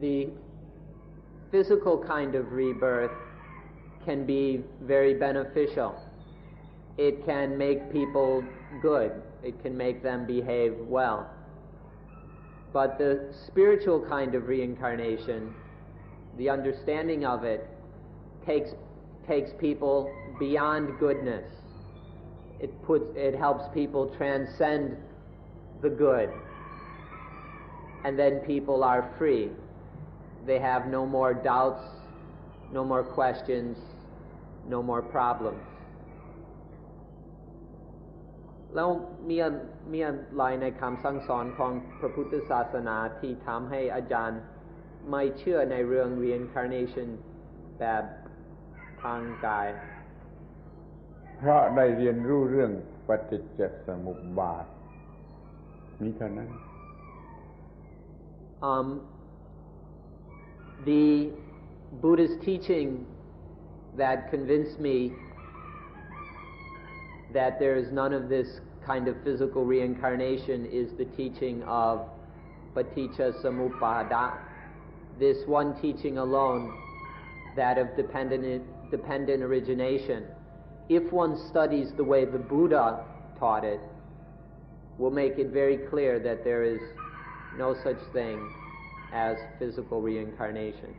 The physical kind of rebirth can be very beneficial. It can make people good. It can make them behave well. But the spiritual kind of reincarnation, the understanding of it, takes people beyond goodness. It helps people transcend the good. And then people are free. They have no more doubts, no more questions, no more problems. แล้วมีอะไรในคำสั่งสอนของพระพุทธศาสนาที่ทำให้อาจารย์ไม่เชื่อในเรื่อง reincarnation แบบทางกายเพราะได้เรียนรู้เรื่องปฏิจจสมุปบาทนี้เท่านั้นThe Buddhist teaching that convinced me that there is none of this kind of physical reincarnation is the teaching of paticca samuppada, this one teaching alone, that of dependent origination. If one studies the way the Buddha taught it, will make it very clear that there is no such thing as physical reincarnation.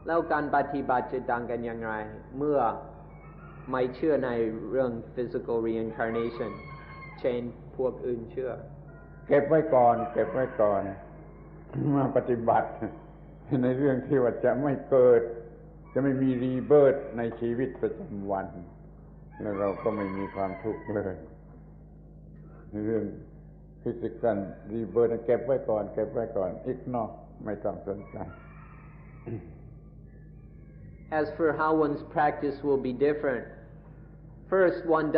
แล้วการปฏิบัติจะต่างกันอย่างไรเมื่อไม่เชื่อในเรื่อง physical reincarnation เช่นพวกอื่นเชื่อเก็บไว้ก่อนมาปฏิบัติในเรื่องที่ว่าจะไม่เกิดจะไม่มีรีเบิร์ธในชีวิตประจำวันแล้วเราก็ไม่มีความทุกข์เลยในเรื่องฟิสิกอลรีเบิร์ธเก็บไว้ก่อนอีกนอกไม่ต้องสนใจ As for how one's practice will be different, first one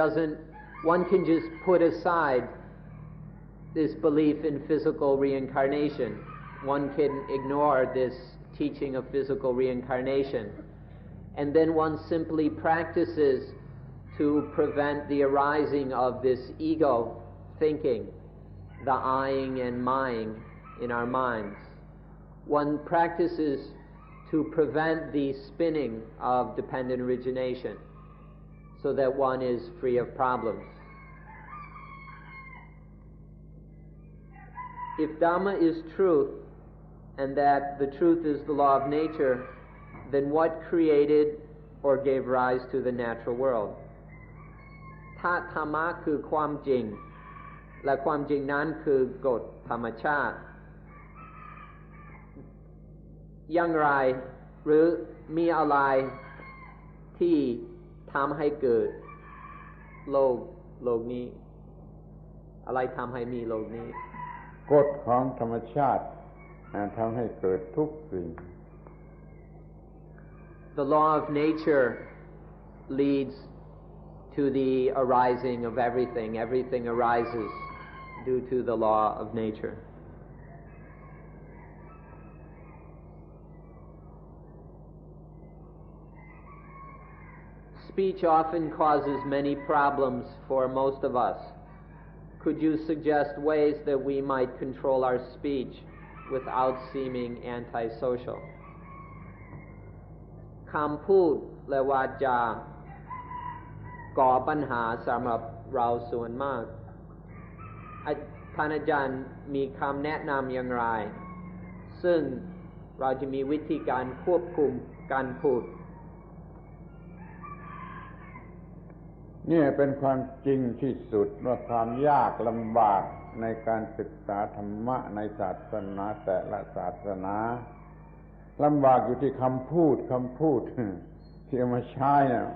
can just put aside this belief in physical reincarnation. One can ignore this teaching of physical reincarnation, and then one simply practices to prevent the arising of this ego thinking, the Iing and mying in our minds. One practices to prevent the spinning of dependent origination so that one is free of problems. If Dhamma is truth and that the truth is the law of nature, then what created or gave rise to the natural world? ถ้าธรรมะคือความจริงและความจริงนั้นคือกฎธรรมชาติอย่างไรหรือมีอะไรที่ทำให้เกิดโลกนี้อะไรทำให้มีโลกนี้กฎของธรรมชาติทำให้เกิดทุกสิ่ง The law of nature leads to the arising of everything. Everything arises due to the law of nature. Speech often causes many problems for most of us. Could you suggest ways that we might control our speech without seeming antisocial? คำพูดและวาจาก่อปัญหาสำหรับเราส่วนมากท่านอาจารย์มีคำแนะนำอย่างไรซึ่งเราจะมีวิธีการควบคุมการพูดนี่เป็นความจริงที่สุดว่าความยากลำบากในการศึกษาธรรมะในศาสนาแต่ละศาสนาลำบากอยู่ที่คำพูดที่เอามาใช้เนี่ย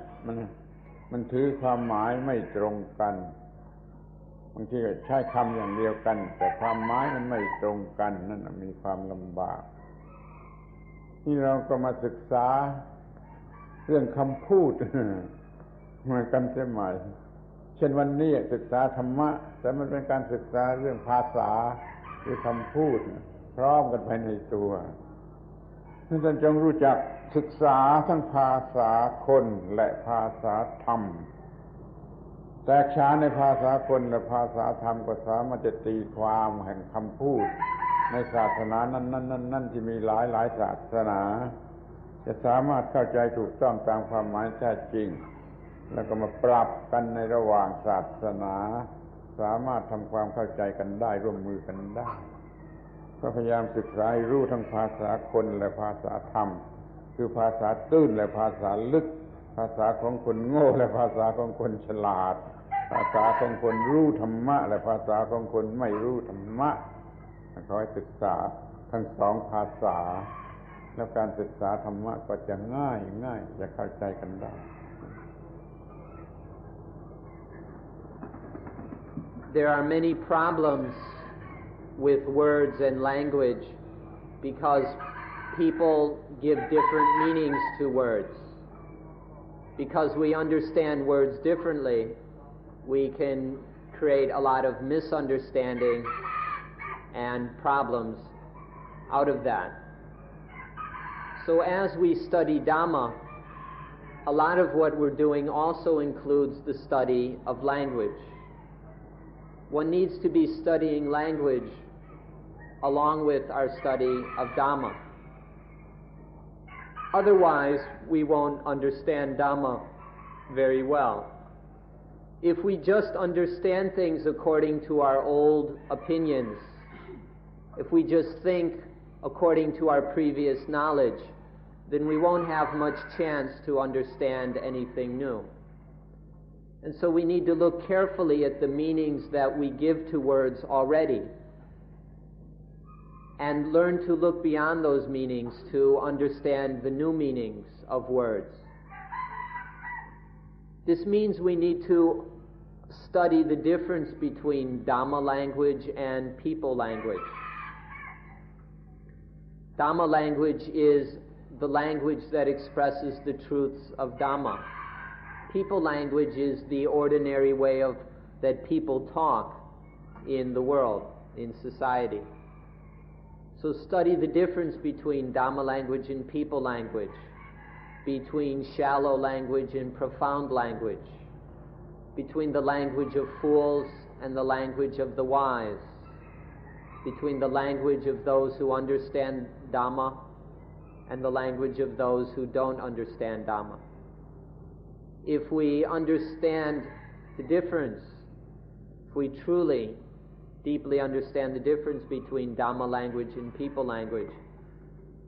มันถือความหมายไม่ตรงกันบางทีก็ใช้คำอย่างเดียวกันแต่ความหมายมันไม่ตรงกันนั่นมีความลำบากที่เราก็มาศึกษาเรื่องคำพูดเหมือนกันเสียใหม่เช่นวันนี้ศึกษาธรรมะแต่มันเป็นการศึกษาเรื่องภาษาหรือคำพูดพร้อมกันภายในตัวท่านจงรู้จักศึกษาทั้งภาษาคนและภาษาธรรมแตกฉานในภาษาคนและภาษาธรรมก็สามารถจะตีความแห่งคำพูดในศาสนานั้นที่มีหลายศาสนาจะสามารถเข้าใจถูกต้องตามความหมายแท้จริงแล้วก็มาปรับกันในระหว่างศาสนาสามารถทำความเข้าใจกันได้ร่วมมือกันได้ก็พยายามศึกษาให้รู้ทั้งภาษาคนและภาษาธรรมคือภาษาตื้นและภาษาลึกภาษาของคนโง่และภาษาของคนฉลาดภาษาของคนรู้ธรรมะและภาษาของคนไม่รู้ธรรมะขอให้ศึกษาทั้งสองภาษาแล้วการศึกษาธรรมะก็จะง่ายจะเข้าใจกันได้ there are many problems with words and language because people give different meanings to words. Because we understand words differently, we can create a lot of misunderstanding and problems out of that. So as we study Dhamma, a lot of what we're doing also includes the study of language. One needs to be studying language along with our study of Dhamma. Otherwise, we won't understand Dhamma very well. If we just understand things according to our old opinions, if we just think according to our previous knowledge, then we won't have much chance to understand anything new. And so we need to look carefully at the meanings that we give to words already and learn to look beyond those meanings to understand the new meanings of words. This means we need to study the difference between Dhamma language and people language. Dhamma language is the language that expresses the truths of Dhamma. People language is the ordinary way that people talk in the world, in society. So study the difference between Dhamma language and people language, between shallow language and profound language, between the language of fools and the language of the wise, between the language of those who understand Dhamma and the language of those who don't understand Dhamma. If we understand the difference, if we truly, deeply understand the difference between Dhamma language and people language,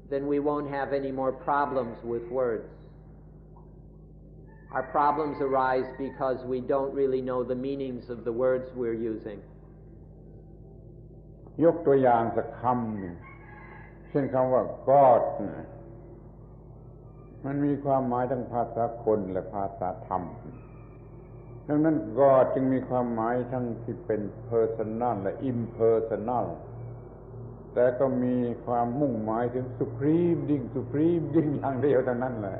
then we won't have any more problems with words. Our problems arise because we don't really know the meanings of the words we're using. ยกตัวอย่างสักคำหนึ่งเช่นคำว่า God มันมีความหมายทั้งภาษาคนและภาษาธรรมดังนั้น God จึงมีความหมายทั้งที่เป็น personal และ impersonal แต่ก็มีความมุ่งหมายถึง supreme being อย่างเดียวเท่านั้นแหละ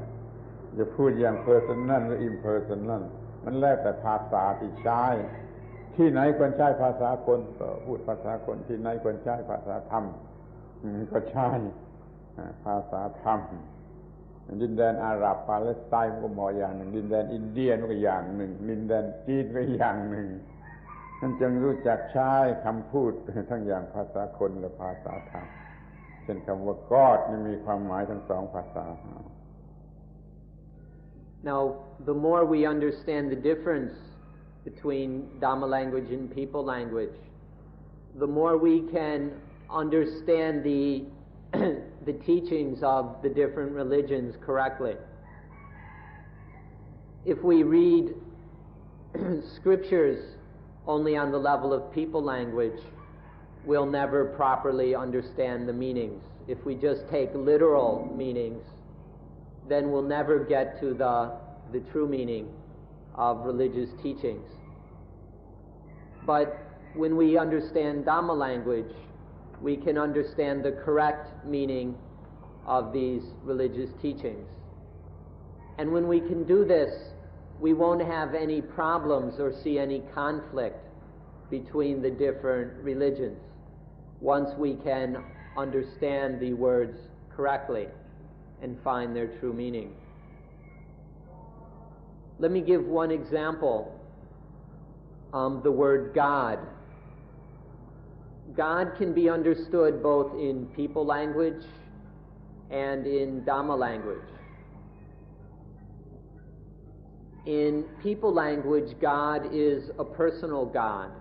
จะพูดอย่าง personal หรือ impersonal มันแล้วแต่ภาษาที่ใช้ที่ไหนควรใช้ภาษาคนก็พูดภาษาคนที่ไหนควรใช้ภาษาธรรมก็ใช้ภาษาธรรมดินแดนอาหรับปาเลสไตน์มันก็มองอย่างหนึ่งดินแดนอินเดียมันก็อย่างหนึ่งดินแดนจีนก็อย่างหนึ่งนั่นจึงรู้จักใช้คำพูดทั้งอย่างภาษาคนและภาษาธรรมเช่นคำว่า God นี่มีความหมายทั้งสองภาษา Now, the more we understand the difference between Dhamma language and people language, the more we can understand the teachings of the different religions correctly. If we read scriptures only on the level of people language, we'll never properly understand the meanings. If we just take literal meanings, then we'll never get to the true meaning of religious teachings. But when we understand Dhamma language, we can understand the correct meaning of these religious teachings. And when we can do this, we won't have any problems or see any conflict between the different religions once we can understand the words correctly and find their true meaning. Let me give one example. The word God. God can be understood both in people language and in Dhamma language. In people language, God is a personal God.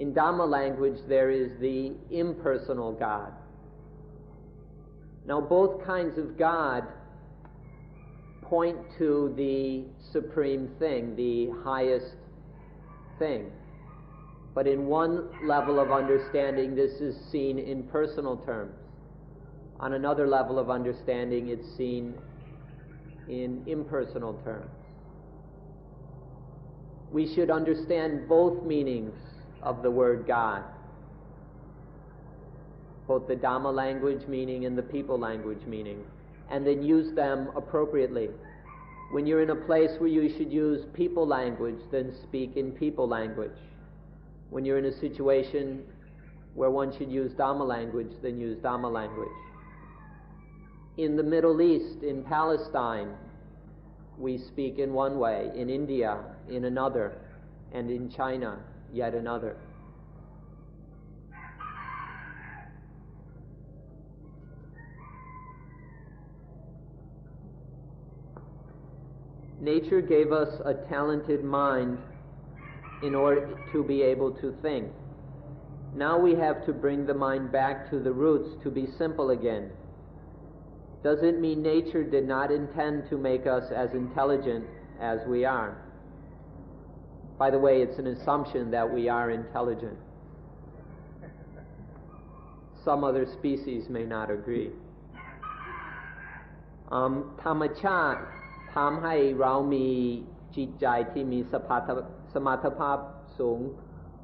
In Dhamma language, there is the impersonal God. Now, both kinds of God point to the supreme thing, the highest thing. But in one level of understanding, this is seen in personal terms. On another level of understanding, it's seen in impersonal terms. we should understand both meanings of the word God, both the Dhamma language meaning and the people language meaning, and then use them appropriately. When you're in a place where you should use people language, then speak in people language. When you're in a situation where one should use Dhamma language, then use Dhamma language. In the Middle East, in Palestine, we speak in one way, in India, in another, and in China, yet another. Nature gave us a talented mind in order to be able to think. Now we have to bring the mind back to the roots to be simple again. Does it mean nature did not intend to make us as intelligent as we are? By the way, it's an assumption that we are intelligent. Some other species may not agree. ธรรมชาติทำให้เรามีจิตใจที่มีสมรรถภาพสูง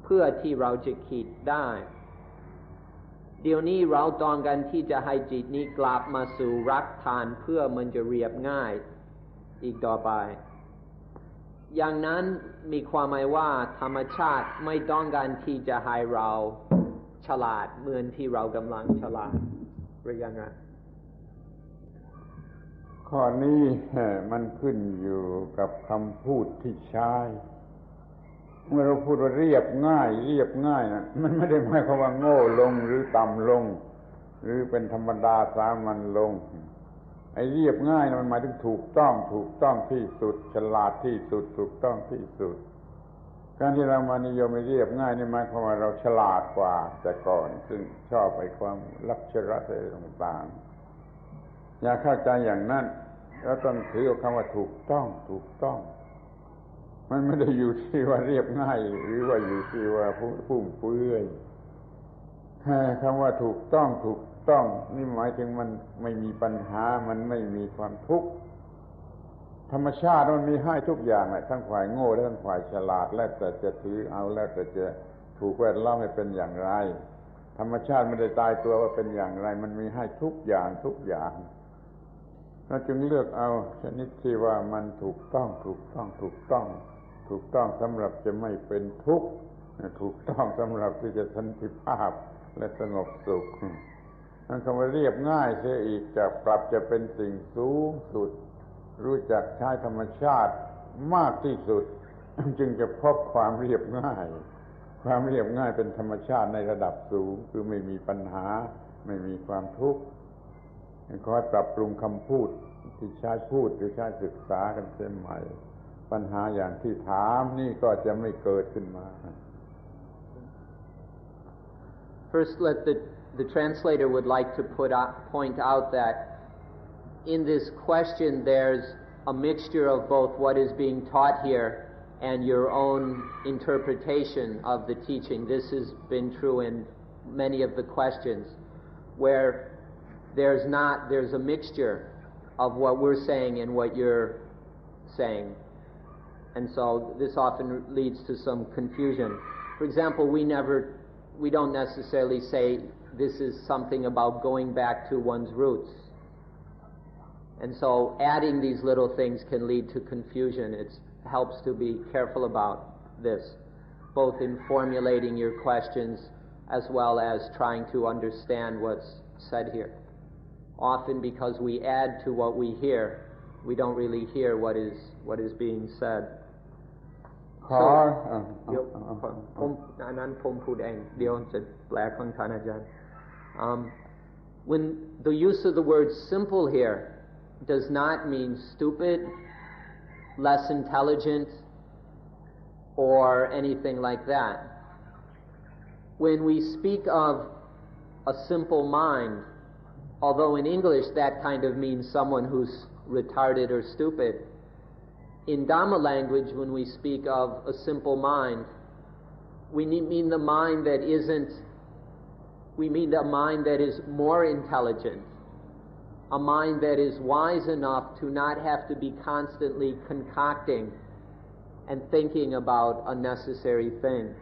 เพื่อที่เราจะคิดได้เดี๋ยวนี้เราต้องการที่จะให้จิตนี้กลับมาสู่รักฐานเพื่อมันจะเรียบง่ายอีกต่อไปอย่างนั้นมีความหมายว่าธรรมชาติไม่ต้องการที่จะให้เราฉลาดเหมือนที่เรากำลังฉลาดหรือยังไงข้อนี้มันขึ้นอยู่กับคำพูดที่ใช้เมื่อเราพูดว่าเรียบง่ายนะมันไม่ได้หมายความว่าโง่ลงหรือต่ำลงหรือเป็นธรรมดาสามัญลงไอ้เรียบง่ายนะมันหมายถึงถูกต้องที่สุดฉลาดที่สุดถูกต้องที่สุดการที่เรามานิยมเรียบง่ายนี่หมายความว่าเราฉลาดกว่าแต่ก่อนซึ่งชอบไอ้ความลักษณะต่างๆอย่าเข้าใจอย่างนั้นเราต้องถือคำว่าถูกต้องมันไม่ได้อยู่ที่ว่าเรียบง่ายหรือว่าอยู่ที่ว่าฟุ่มเฟือยคำว่าถูกต้องนี่หมายถึงมันไม่มีปัญหามันไม่มีความทุกข์ธรรมชาติมันมีให้ทุกอย่างแหละทั้งฝ่ายโง่และทั้งฝ่ายฉลาดแล้วแต่จะถือเอาแล้วแต่จะถูกแวดล้อมให้เป็นอย่างไรธรรมชาติไม่ได้ตายตัวว่าเป็นอย่างไรมันมีให้ทุกอย่างเราจึงเลือกเอาชนิดที่ว่ามันถูกต้องสำหรับจะไม่เป็นทุกข์ถูกต้องสำหรับที่จะสันติภาพและสงบสุขนั่นคำว่าเรียบง่ายเสียอีกจะปรับจะเป็นสิ่งสูงสุดรู้จักใช้ธรรมชาติมากที่สุดจึงจะพบความเรียบง่ายเป็นธรรมชาติในระดับสูงคือไม่มีปัญหาไม่มีความทุกข์ขอให้ปรับปรุงคำพูดที่ใช้พูดหรือใช้ศึกษากันเสียใหม่ปัญหาอย่างที่ถามนี่ก็จะไม่เกิดขึ้นมา First, the translator would like to point out that in this question there's a mixture of both what is being taught here and your own interpretation of the teaching. This has been true in many of the questions where there's a mixture of what we're saying and what you're saying. And so this often leads to some confusion. For example, we don't necessarily say this is something about going back to one's roots. And so adding these little things can lead to confusion. It helps to be careful about this, both in formulating your questions as well as trying to understand what's said here. Often because we add to what we hear, we don't really hear what is being said. อันนั้นผมพูดเองเดี๋ยวจะแปลของท่านอาจารย์ When the use of the word simple here does not mean stupid, less intelligent, or anything like that. When we speak of a simple mind, although in English that kind of means someone who's retarded or stupid, in Dhamma language when we speak of a simple mind, we mean the mind that is more intelligent, a mind that is wise enough to not have to be constantly concocting and thinking about unnecessary things.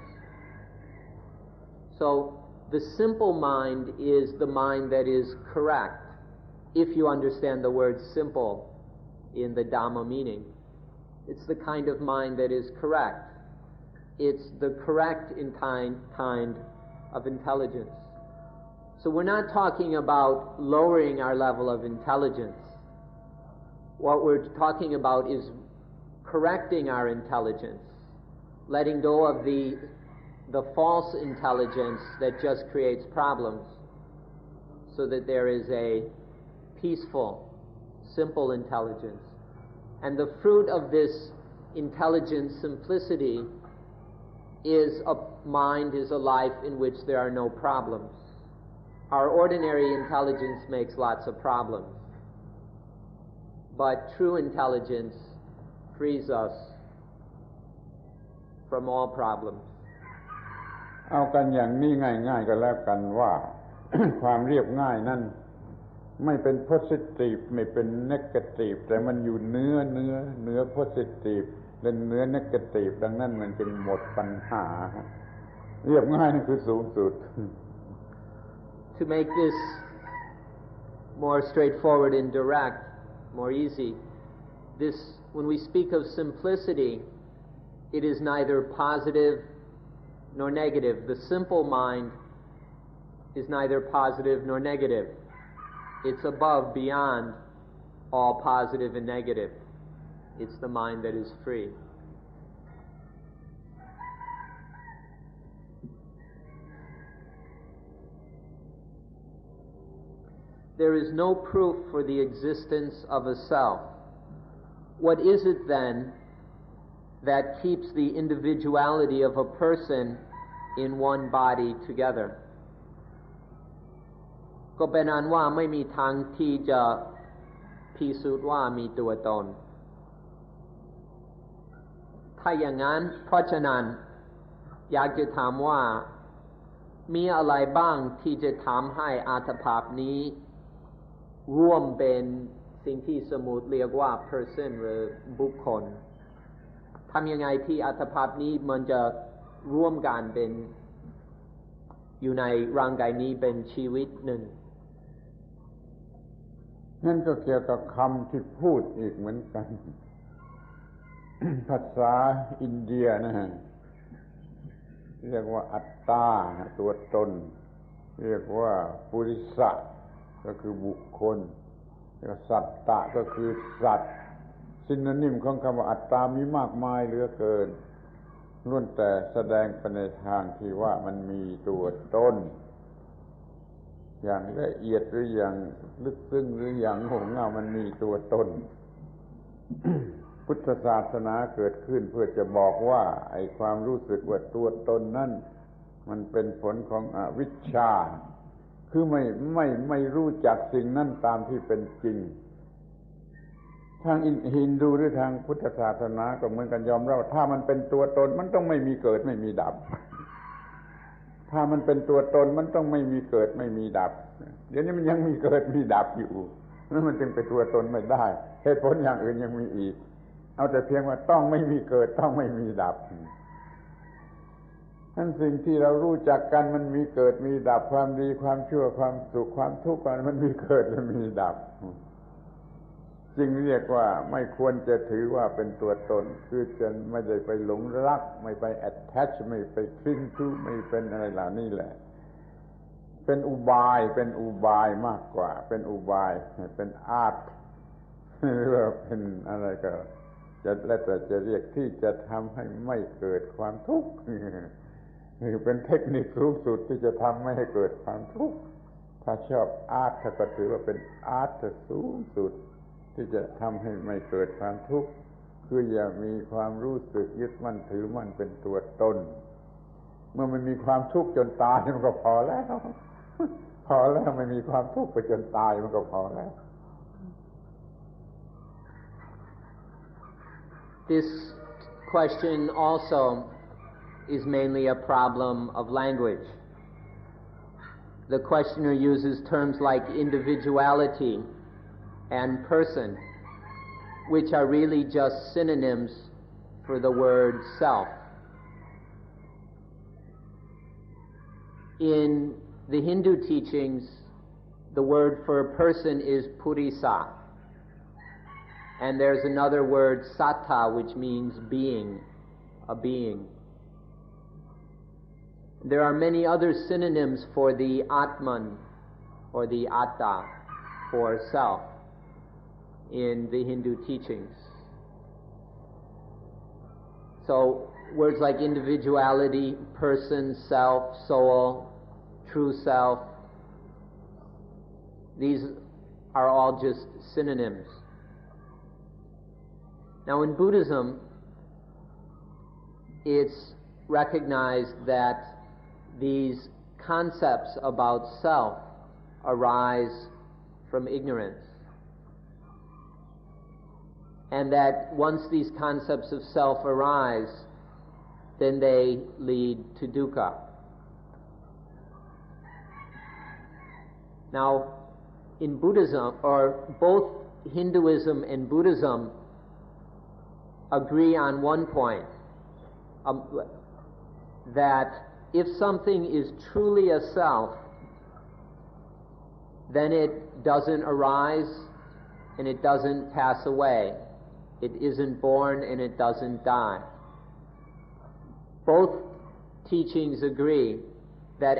So the simple mind is the mind that is correct, if you understand the word simple in the Dhamma meaning. It's the kind of mind that is correct. It's the correct kind of intelligence. So we're not talking about lowering our level of intelligence. What we're talking about is correcting our intelligence, letting go of the false intelligence that just creates problems, so that there is a peaceful, simple intelligence. And the fruit of this intelligent simplicity is a mind, is a life in which there are no problems. Our ordinary intelligence makes lots of problems, but true intelligence frees us from all problems. เอากันอย่างนี้ง่ายๆก็แล้วกันว่า ความเรียบง่ายนั่นไม่เป็น positive ไม่เป็น negative แต่มันอยู่เนื้อ positive และเนื้อ negative ดังนั้นมันจึงหมดปัญหาเรียบง่ายนั่นคือสูงสุด To make this more straightforward and direct, more easy, when we speak of simplicity, it is neither positive nor negative. The simple mind is neither positive nor negative. It's above, beyond all positive and negative. It's the mind that is free. There is no proof for the existence of a self. What is it then that keeps the individuality of a person in one body together? ก็เป็นอันว่าไม่มีทางที่จะพิสูจน์ว่ามีตัวตนถ้าอย่างนั้นเพราะฉะนั้นอยากจะถามว่ามีอะไรบ้างที่จะทำให้อัตภาพนี้ร่วมเป็นสิ่งที่สมมุติเรียกว่า person หรือบุคคลทำยังไงที่อัตภาพนี้มันจะร่วมกันเป็นอยู่ในร่างกายนี้เป็นชีวิตหนึ่งนั่นก็เกี่ยวกับคำที่พูดอีกเหมือนกัน ภาษาอินเดียนะฮะเรียกว่าอัตตาตัวตนเรียกว่าปุริสะก็คือบุคคลเรียกว่าสัตตะก็คือสัตว์ซิโนนิมของคำว่าอัตตามีมากมายเหลือเกินล้วนแต่แสดงไปในทางที่ว่ามันมีตัวตนอย่างละเอียดหรืออย่างลึกซึ้งหรืออย่างโง่เง่ามันมีตัวตน พุทธศาสนาเกิดขึ้นเพื่อจะบอกว่าไอ้ความรู้สึกว่าตัวตนนั่นมันเป็นผลของอวิชชาคือไม่รู้จักสิ่งนั้นตามที่เป็นจริงทางฮินดูหรือทางพุทธศาสนาก็เหมือนกันยอมรับว่าถ้ามันเป็นตัวตนมันต้องไม่มีเกิดไม่มีดับถ้ามันเป็นตัวตนมันต้องไม่มีเกิดไม่มีดับเดี๋ยวนี้มันยังมีเกิดมีดับอยู่นั่นมันจึงเป็นตัวตนไม่ได้เหตุผลอย่างอื่นยังมีอีกเอาแต่เพียงว่าต้องไม่มีเกิดต้องไม่มีดับทั้งสิ่งที่เรารู้จักกันมันมีเกิดมีดับความดีความชั่วความสุขความทุกข์มันมีเกิดและมีดับจึงเรียกว่าไม่ควรจะถือว่าเป็นตัวตนคือจะไม่ได้ไปหลงรักไม่ไป attach ไม่ไป cling to ไม่เป็นอะไรเหล่านี้แหละเป็นอุบายมากกว่าเป็นอุบายเป็นอาร์ตหรือว่าเป็นอะไรก็จะแล้วแต่จะเรียกที่จะทำให้ไม่เกิดความทุกข์นี่เป็นเทคนิคสูงสุดที่จะทำไม่ให้เกิดความทุกข์ถ้าชอบอาร์ตก็ถือว่าเป็นอาร์ตสูงสุดที่จะทำให้ไม่เกิดความทุกข์คืออย่ามีความรู้สึกยึดมั่นถือมั่นเป็นตัวตนเมื่อมันมีความทุกข์จนตายมันก็พอแล้วไม่มีความทุกข์ไปจนตายมันก็พอแล้ว This question also is mainly a problem of language. The questioner uses terms like individuality and person, which are really just synonyms for the word self. In the Hindu teachings, the word for a person is purisa. And there's another word, sattva, which means being, a being. There are many other synonyms for the Atman, or the Atta, for self, in the Hindu teachings. So, words like individuality, person, self, soul, true self, these are all just synonyms. Now, in Buddhism, it's recognized that these concepts about self arise from ignorance. And that once these concepts of self arise, then they lead to dukkha. Now, in Buddhism, or both Hinduism and Buddhism agree on one point, that if something is truly a self, then it doesn't arise and it doesn't pass away. It isn't born and it doesn't die. Both teachings agree that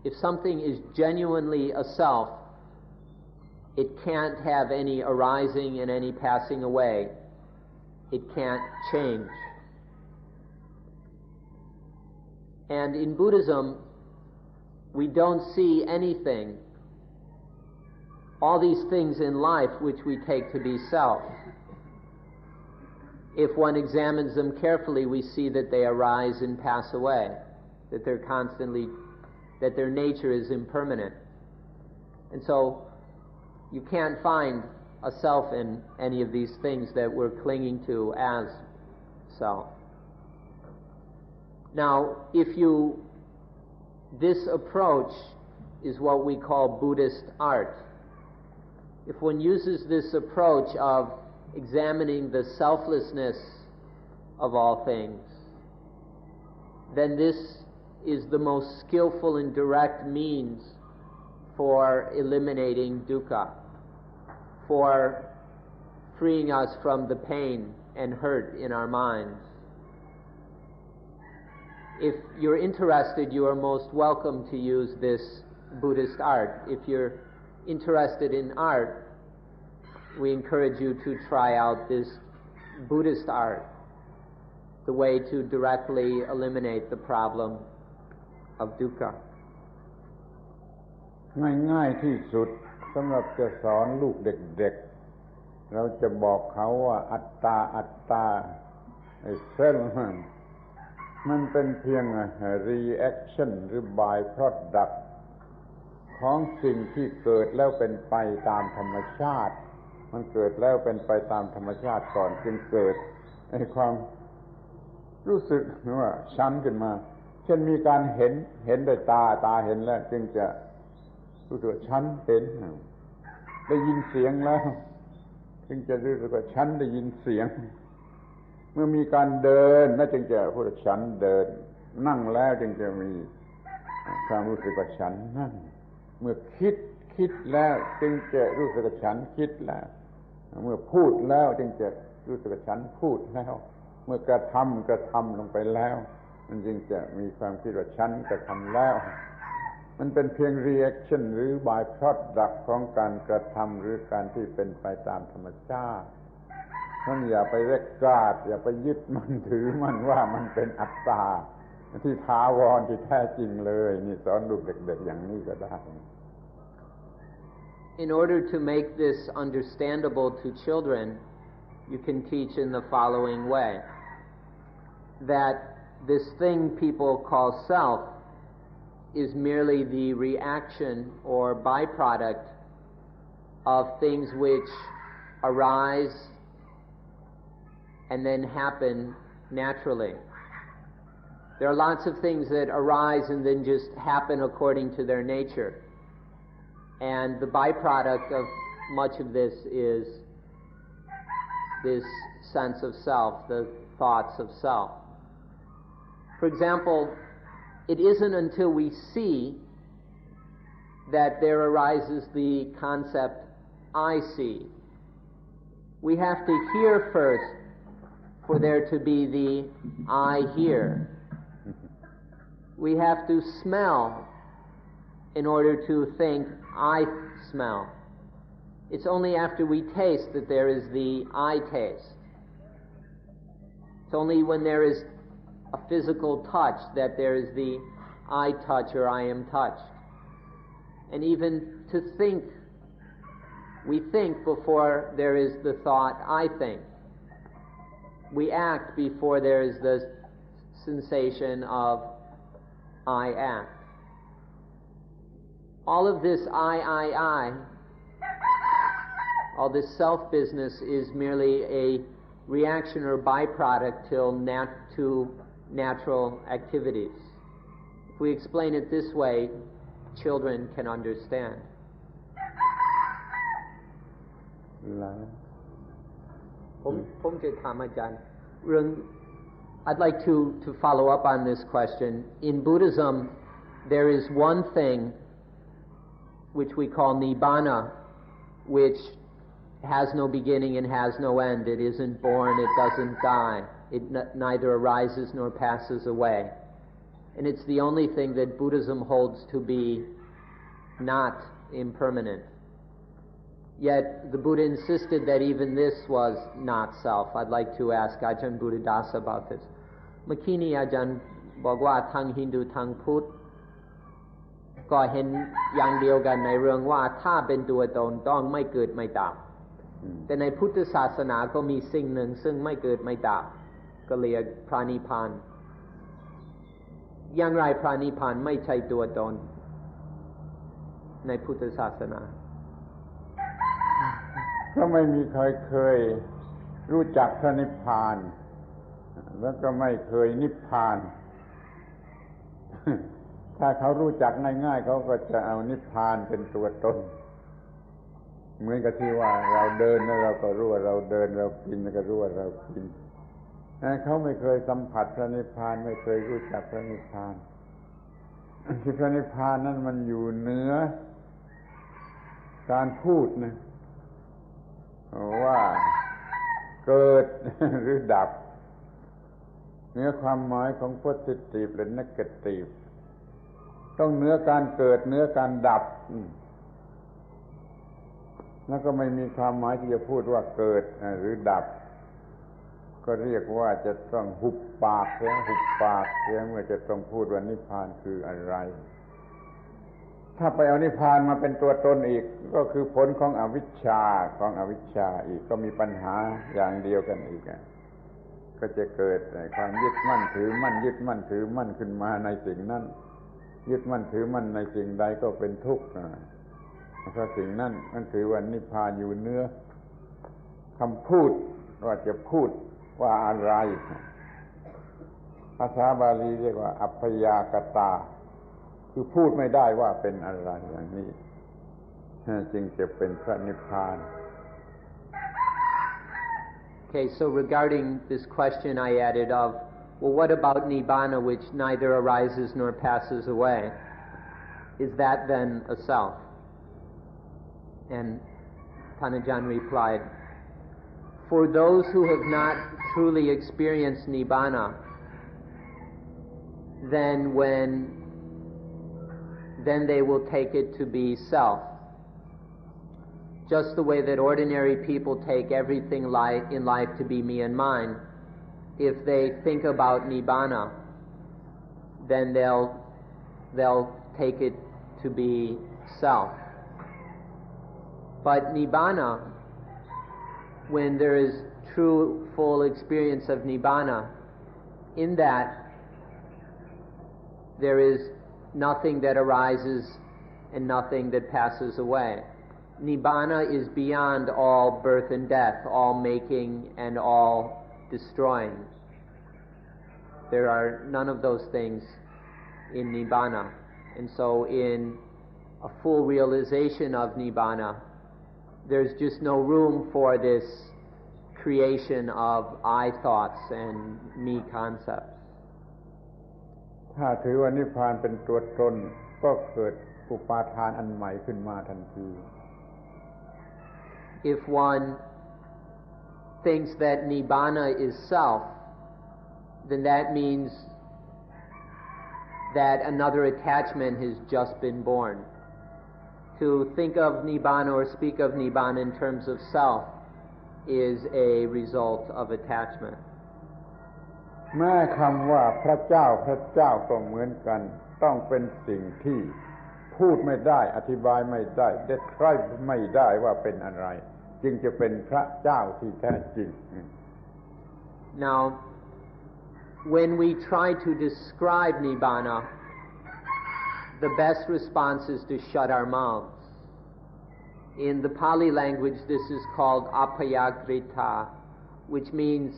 if something is genuinely a self, it can't have any arising and any passing away. It can't change. And in Buddhism, we don't see anything, all these things in life which we take to be self. If one examines them carefully, we see that they arise and pass away, that that their nature is impermanent. And so, you can't find a self in any of these things that we're clinging to as self. Now, this approach is what we call Buddhist art. If one uses this approach of examining the selflessness of all things, then this is the most skillful and direct means for eliminating dukkha, for freeing us from the pain and hurt in our minds. If you're interested, you are most welcome to use this Buddhist art. If you're interested in art, we encourage you to try out this Buddhist art, the way to directly eliminate the problem of dukkha. ง่ายๆที่สุดสำหรับจะสอนลูกเด็กๆเราจะบอกเขาว่าอัตตาไอ้เซลล์มันเป็นเพียง reaction หรือ by product ของสิ่งที่เกิดแล้วเป็นไปตามธรรมชาติมันเกิดแล้วเป็นไปตามธรรมชาติก่อนจึงเกิดไอ้ความรู้สึกว่าฉันขึ้นมาเช่นมีการเห็นด้วยตาเห็นแล้วจึงจะรู้สึกว่าฉันเห็นได้ยินเสียงแล้วจึงจะรู้สึกว่าฉันได้ยินเสียงเมื่อมีการเดินแล้วจึงจะพูดว่าฉันเดินนั่งแล้วจึงจะมีความรู้สึกว่าฉันนั่งเมื่อคิดแล้วจึงจะรู้สึกว่าฉันคิดแล้วเมื่อพูดแล้วจึงจะรู้สึกว่าฉันพูดแล้วเมื่อกระทำลงไปแล้วมันจึงจะมีความคิดว่าฉันกระทำแล้วมันเป็นเพียง reaction หรือ by product ของการกระทำหรือการที่เป็นไปตามธรรมชาติท่านอย่าไปเรกกาดอย่าไปยึดมันถือมันว่ามันเป็นอัตตาที่ถาวรที่แท้จริงเลยนี่สอนลูกเด็กๆอย่างนี้ก็ได้ In order to make this understandable to children, you can teach in the following way, that this thing people call self is merely the reaction or byproduct of things which arise and then happen naturally. There are lots of things that arise and then just happen according to their nature. And the byproduct of much of this is this sense of self, the thoughts of self. For example, it isn't until we see that there arises the concept, I see. We have to hear first for there to be the I hear. We have to smell in order to think, I smell. It's only after we taste that there is the I taste. It's only when there is a physical touch that there is the I touch or I am touched. And even to think, we think before there is the thought, I think. We act before there is the sensation of I act. All of this I, all this self-business is merely a reaction or byproduct to natural activities. If we explain it this way, children can understand. I'd like to follow up on this question. In Buddhism, there is one thing which we call nibbana, which has no beginning and has no end. It isn't born, it doesn't die. It neither arises nor passes away. And it's the only thing that Buddhism holds to be not impermanent. Yet the Buddha insisted that even this was not self. I'd like to ask Ajahn Buddhadasa about this. Makini Ajahn บอกว่าทางฮินดูทางพุทธก็เห็นอย่างเดียวกันในเรื่องว่าถ้าเป็นตัวตนต้องไม่เกิดไม่ดับแต่ในพุทธศาสนาก็มีสิ่งหนึ่งซึ่งไม่เกิดไม่ดับก็เรียกพระนิพพานอย่างไรพระนิพพานไม่ใช่ตัวตนในพุทธศาสนาก็ไม่มีใครเคยรู้จักพระนิพพานแล้วก็ไม่เคยนิพพานถ้าเขารู้จักง่ายๆเขาก็จะเอานิพพานเป็นตัวตนเหมือนกับที่ว่าเราเดินแล้วเราก็รู้ว่าเราเดินเรากินแล้วก็รู้ว่าเรากินเขาไม่เคยสัมผัสพระนิพพานไม่เคยรู้จักพระนิพพานที่พระนิพพานนั้นมันอยู่เหนือการพูดนะว่าเกิดหรือดับเหนือความหมายของ positive และ negative ต้องเหนือการเกิดเหนือการดับแล้วก็ไม่มีความหมายที่จะพูดว่าเกิดหรือดับก็เรียกว่าจะต้องหุบปากเสียเมื่อจะต้องพูดว่านิพพานคืออะไรถ้าไปเอานิพพานมาเป็นตัวตนอีกก็คือผลของอวิชชาอีกก็มีปัญหาอย่างเดียวกันอีกก็จะเกิดความยึดมั่นถือมั่นยึดมั่นถือมั่นขึ้นมาในสิ่งนั้นยึดมั่นถือมั่นในสิ่งใดก็เป็นทุกข์เพราะสิ่งนั้นนั่นถือว่านิพพานอยู่เหนือคำพูดว่าจะพูดว่าอะไรภาษาบาลีเรียกว่าอัพพยากตาคือพูดไม่ได้ว่าเป็นอะไรอย่างนี้จึงจะเป็นพระนิพพาน Okay, so regarding this question I added of, well, what about nibbana which neither arises nor passes away? Is that then a self? And Panajan replied, for those who have not truly experienced nibbana, then they will take it to be self. Just the way that ordinary people take everything in life to be me and mine, if they think about nibbana, then they'll take it to be self. But nibbana, when there is true, full experience of nibbana, in that there is nothing that arises and nothing that passes away. Nibbana is beyond all birth and death, all making and all destroying. There are none of those things in Nibbana. And so in a full realization of Nibbana, there's just no room for this creation of I thoughts and me concepts. ถ้าถือว่านิพพานเป็นตัวตนก็เกิดอุปาทานอันใหม่ขึ้นมาทันที If one thinks that nibbana is self, then that means that another attachment has just been born. To think of nibbana or speak of nibbana in terms of self is a result of attachment. แม้คำว่าพระเจ้าพระเจ้าก็เหมือนกันต้องเป็นสิ่งที่พูดไม่ได้อธิบายไม่ได้ describe ไม่ได้ว่าเป็นอะไรจึงจะเป็นพระเจ้าที่แท้จริง Now, when we try to describe nibbana, the best response is to shut our mouths. In the Pali language, this is called apayagrita, which means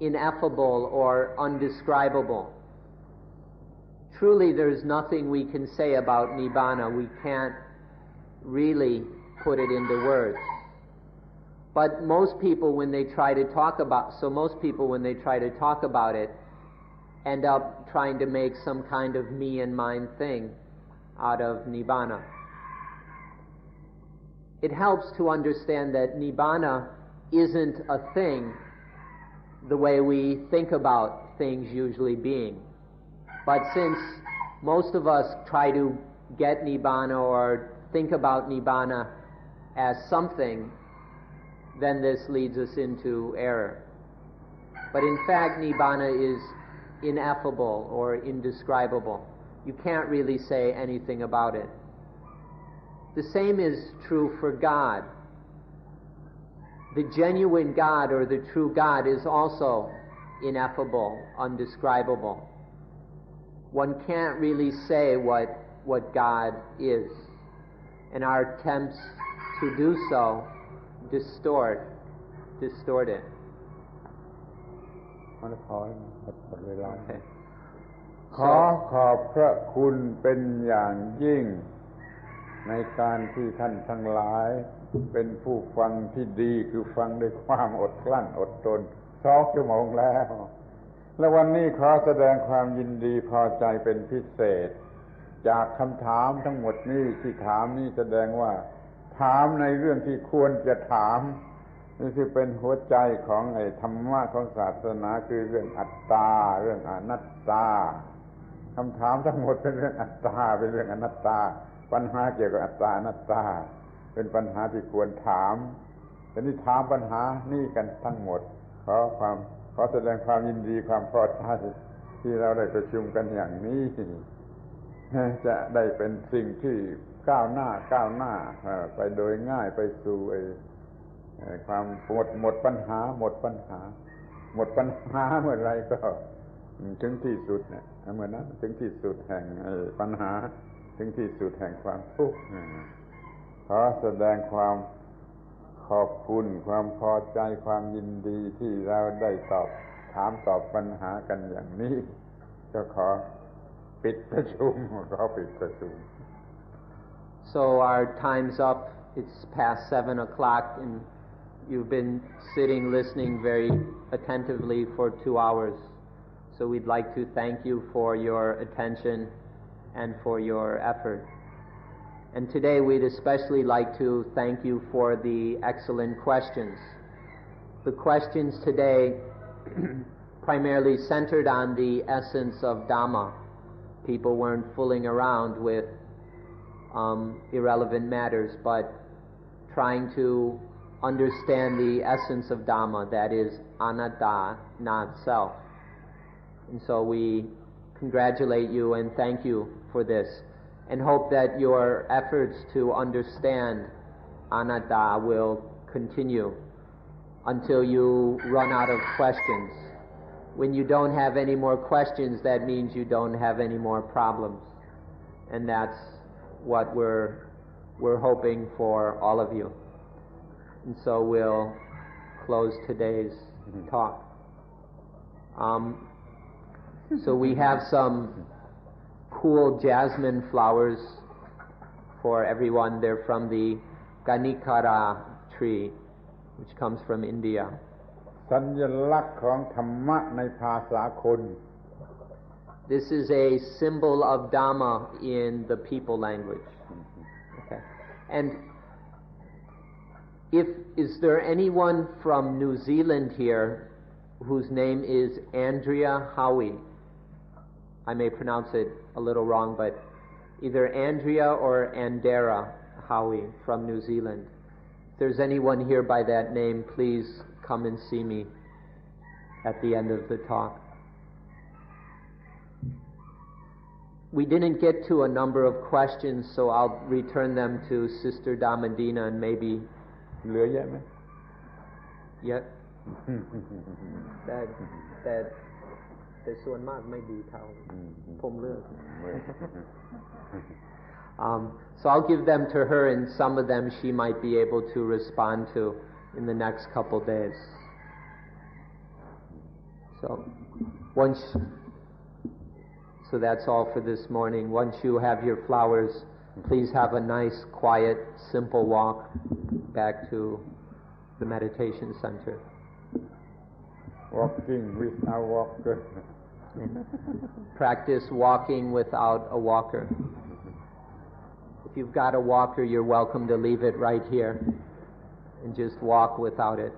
ineffable or undescribable. Truly, there is nothing we can say about nibbana. We can't really put it into words. But most people, when they try to talk about it, end up trying to make some kind of me and mine thing out of nibbana. It helps to understand that nibbana isn't a thing the way we think about things usually being. But since most of us try to get nibbana or think about nibbana as something, then this leads us into error. But in fact, nibbana is ineffable or indescribable. You can't really say anything about it. The same is true for God. The genuine God or the true God is also ineffable, undescribable. One can't really say what God is, and our attempts to do so distort it. Okay. ขอขอบพระคุณเป็นอย่างยิ่งในการที่ท่านทั้งหลายเป็นผู้ฟังที่ดีคือฟังด้วยความอดกลั้นอดทน2 ชั่วโมงแล้วและวันนี้ขอแสดงความยินดีพอใจเป็นพิเศษจากคำถามทั้งหมดนี้ที่ถามนี้แสดงว่าถามในเรื่องที่ควรจะถามนี่คือเป็นหัวใจของไอ้ธรรมะของศาสนาคือเรื่องอัตตาเรื่องอนัตตาคำถามทั้งหมดเป็นเรื่องอัตตาเป็นเรื่องอนัตตาปัญหาเกี่ยวกับอัตตาอนัตตาเป็นปัญหาที่ควรถามแต่นี่ถามปัญหานี่กันทั้งหมดขอแสดงความยินดีความพอใจที่เราได้ประชุมกันอย่างนี้จะได้เป็นสิ่งที่ก้าวหน้าไปโดยง่ายไปสู่ความหมดปัญหาเมื่อไรก็ถึงที่สุดเนี่ยเมื่อนั้นถึงที่สุดแห่งปัญหาถึงที่สุดแห่งความทุกข์ขอแสดงความขอบคุณความพอใจความยินดีที่เราได้ถามตอบปัญหากันอย่างนี้ก็ขอปิดประชุมSo our time's up. It's past 7 o'clock and you've been sitting listening very attentively for 2 hours. So we'd like to thank you for your attention and for your effort. And today we'd especially like to thank you for the excellent questions. The questions today primarily centered on the essence of Dhamma. People weren't fooling around with irrelevant matters, but trying to understand the essence of Dhamma, that is anatta, not self. And so we congratulate you and thank you for this, and hope that your efforts to understand anatta will continue until you run out of questions. When you don't have any more questions, that means you don't have any more problems, and that's what we're hoping for all of you. And so we'll close today's talk. So we have some cool jasmine flowers for everyone. They're from the Ganikara tree, which comes from India. สัญลักษณ์ของธรรมะในภาษาคน This is a symbol of Dhamma in the people language. Okay. And is there anyone from New Zealand here whose name is Andrea Howie? I may pronounce it a little wrong, but either Andrea or Andera Howie from New Zealand. If there's anyone here by that name, please come and see me at the end of the talk. We didn't get to a number of questions, so I'll return them to Sister Dhammadina and maybe เหลือเยอะไหม Yet แต่ส่วนมากไม่ดีเท่าผมเลือก So I'll give them to her, and some of them she might be able to respond to in the next couple days. So that's all for this morning. Once you have your flowers, please have a nice, quiet, simple walk back to the meditation center. Walking without walker. Practice walking without a walker. If you've got a walker, you're welcome to leave it right here and just walk without it.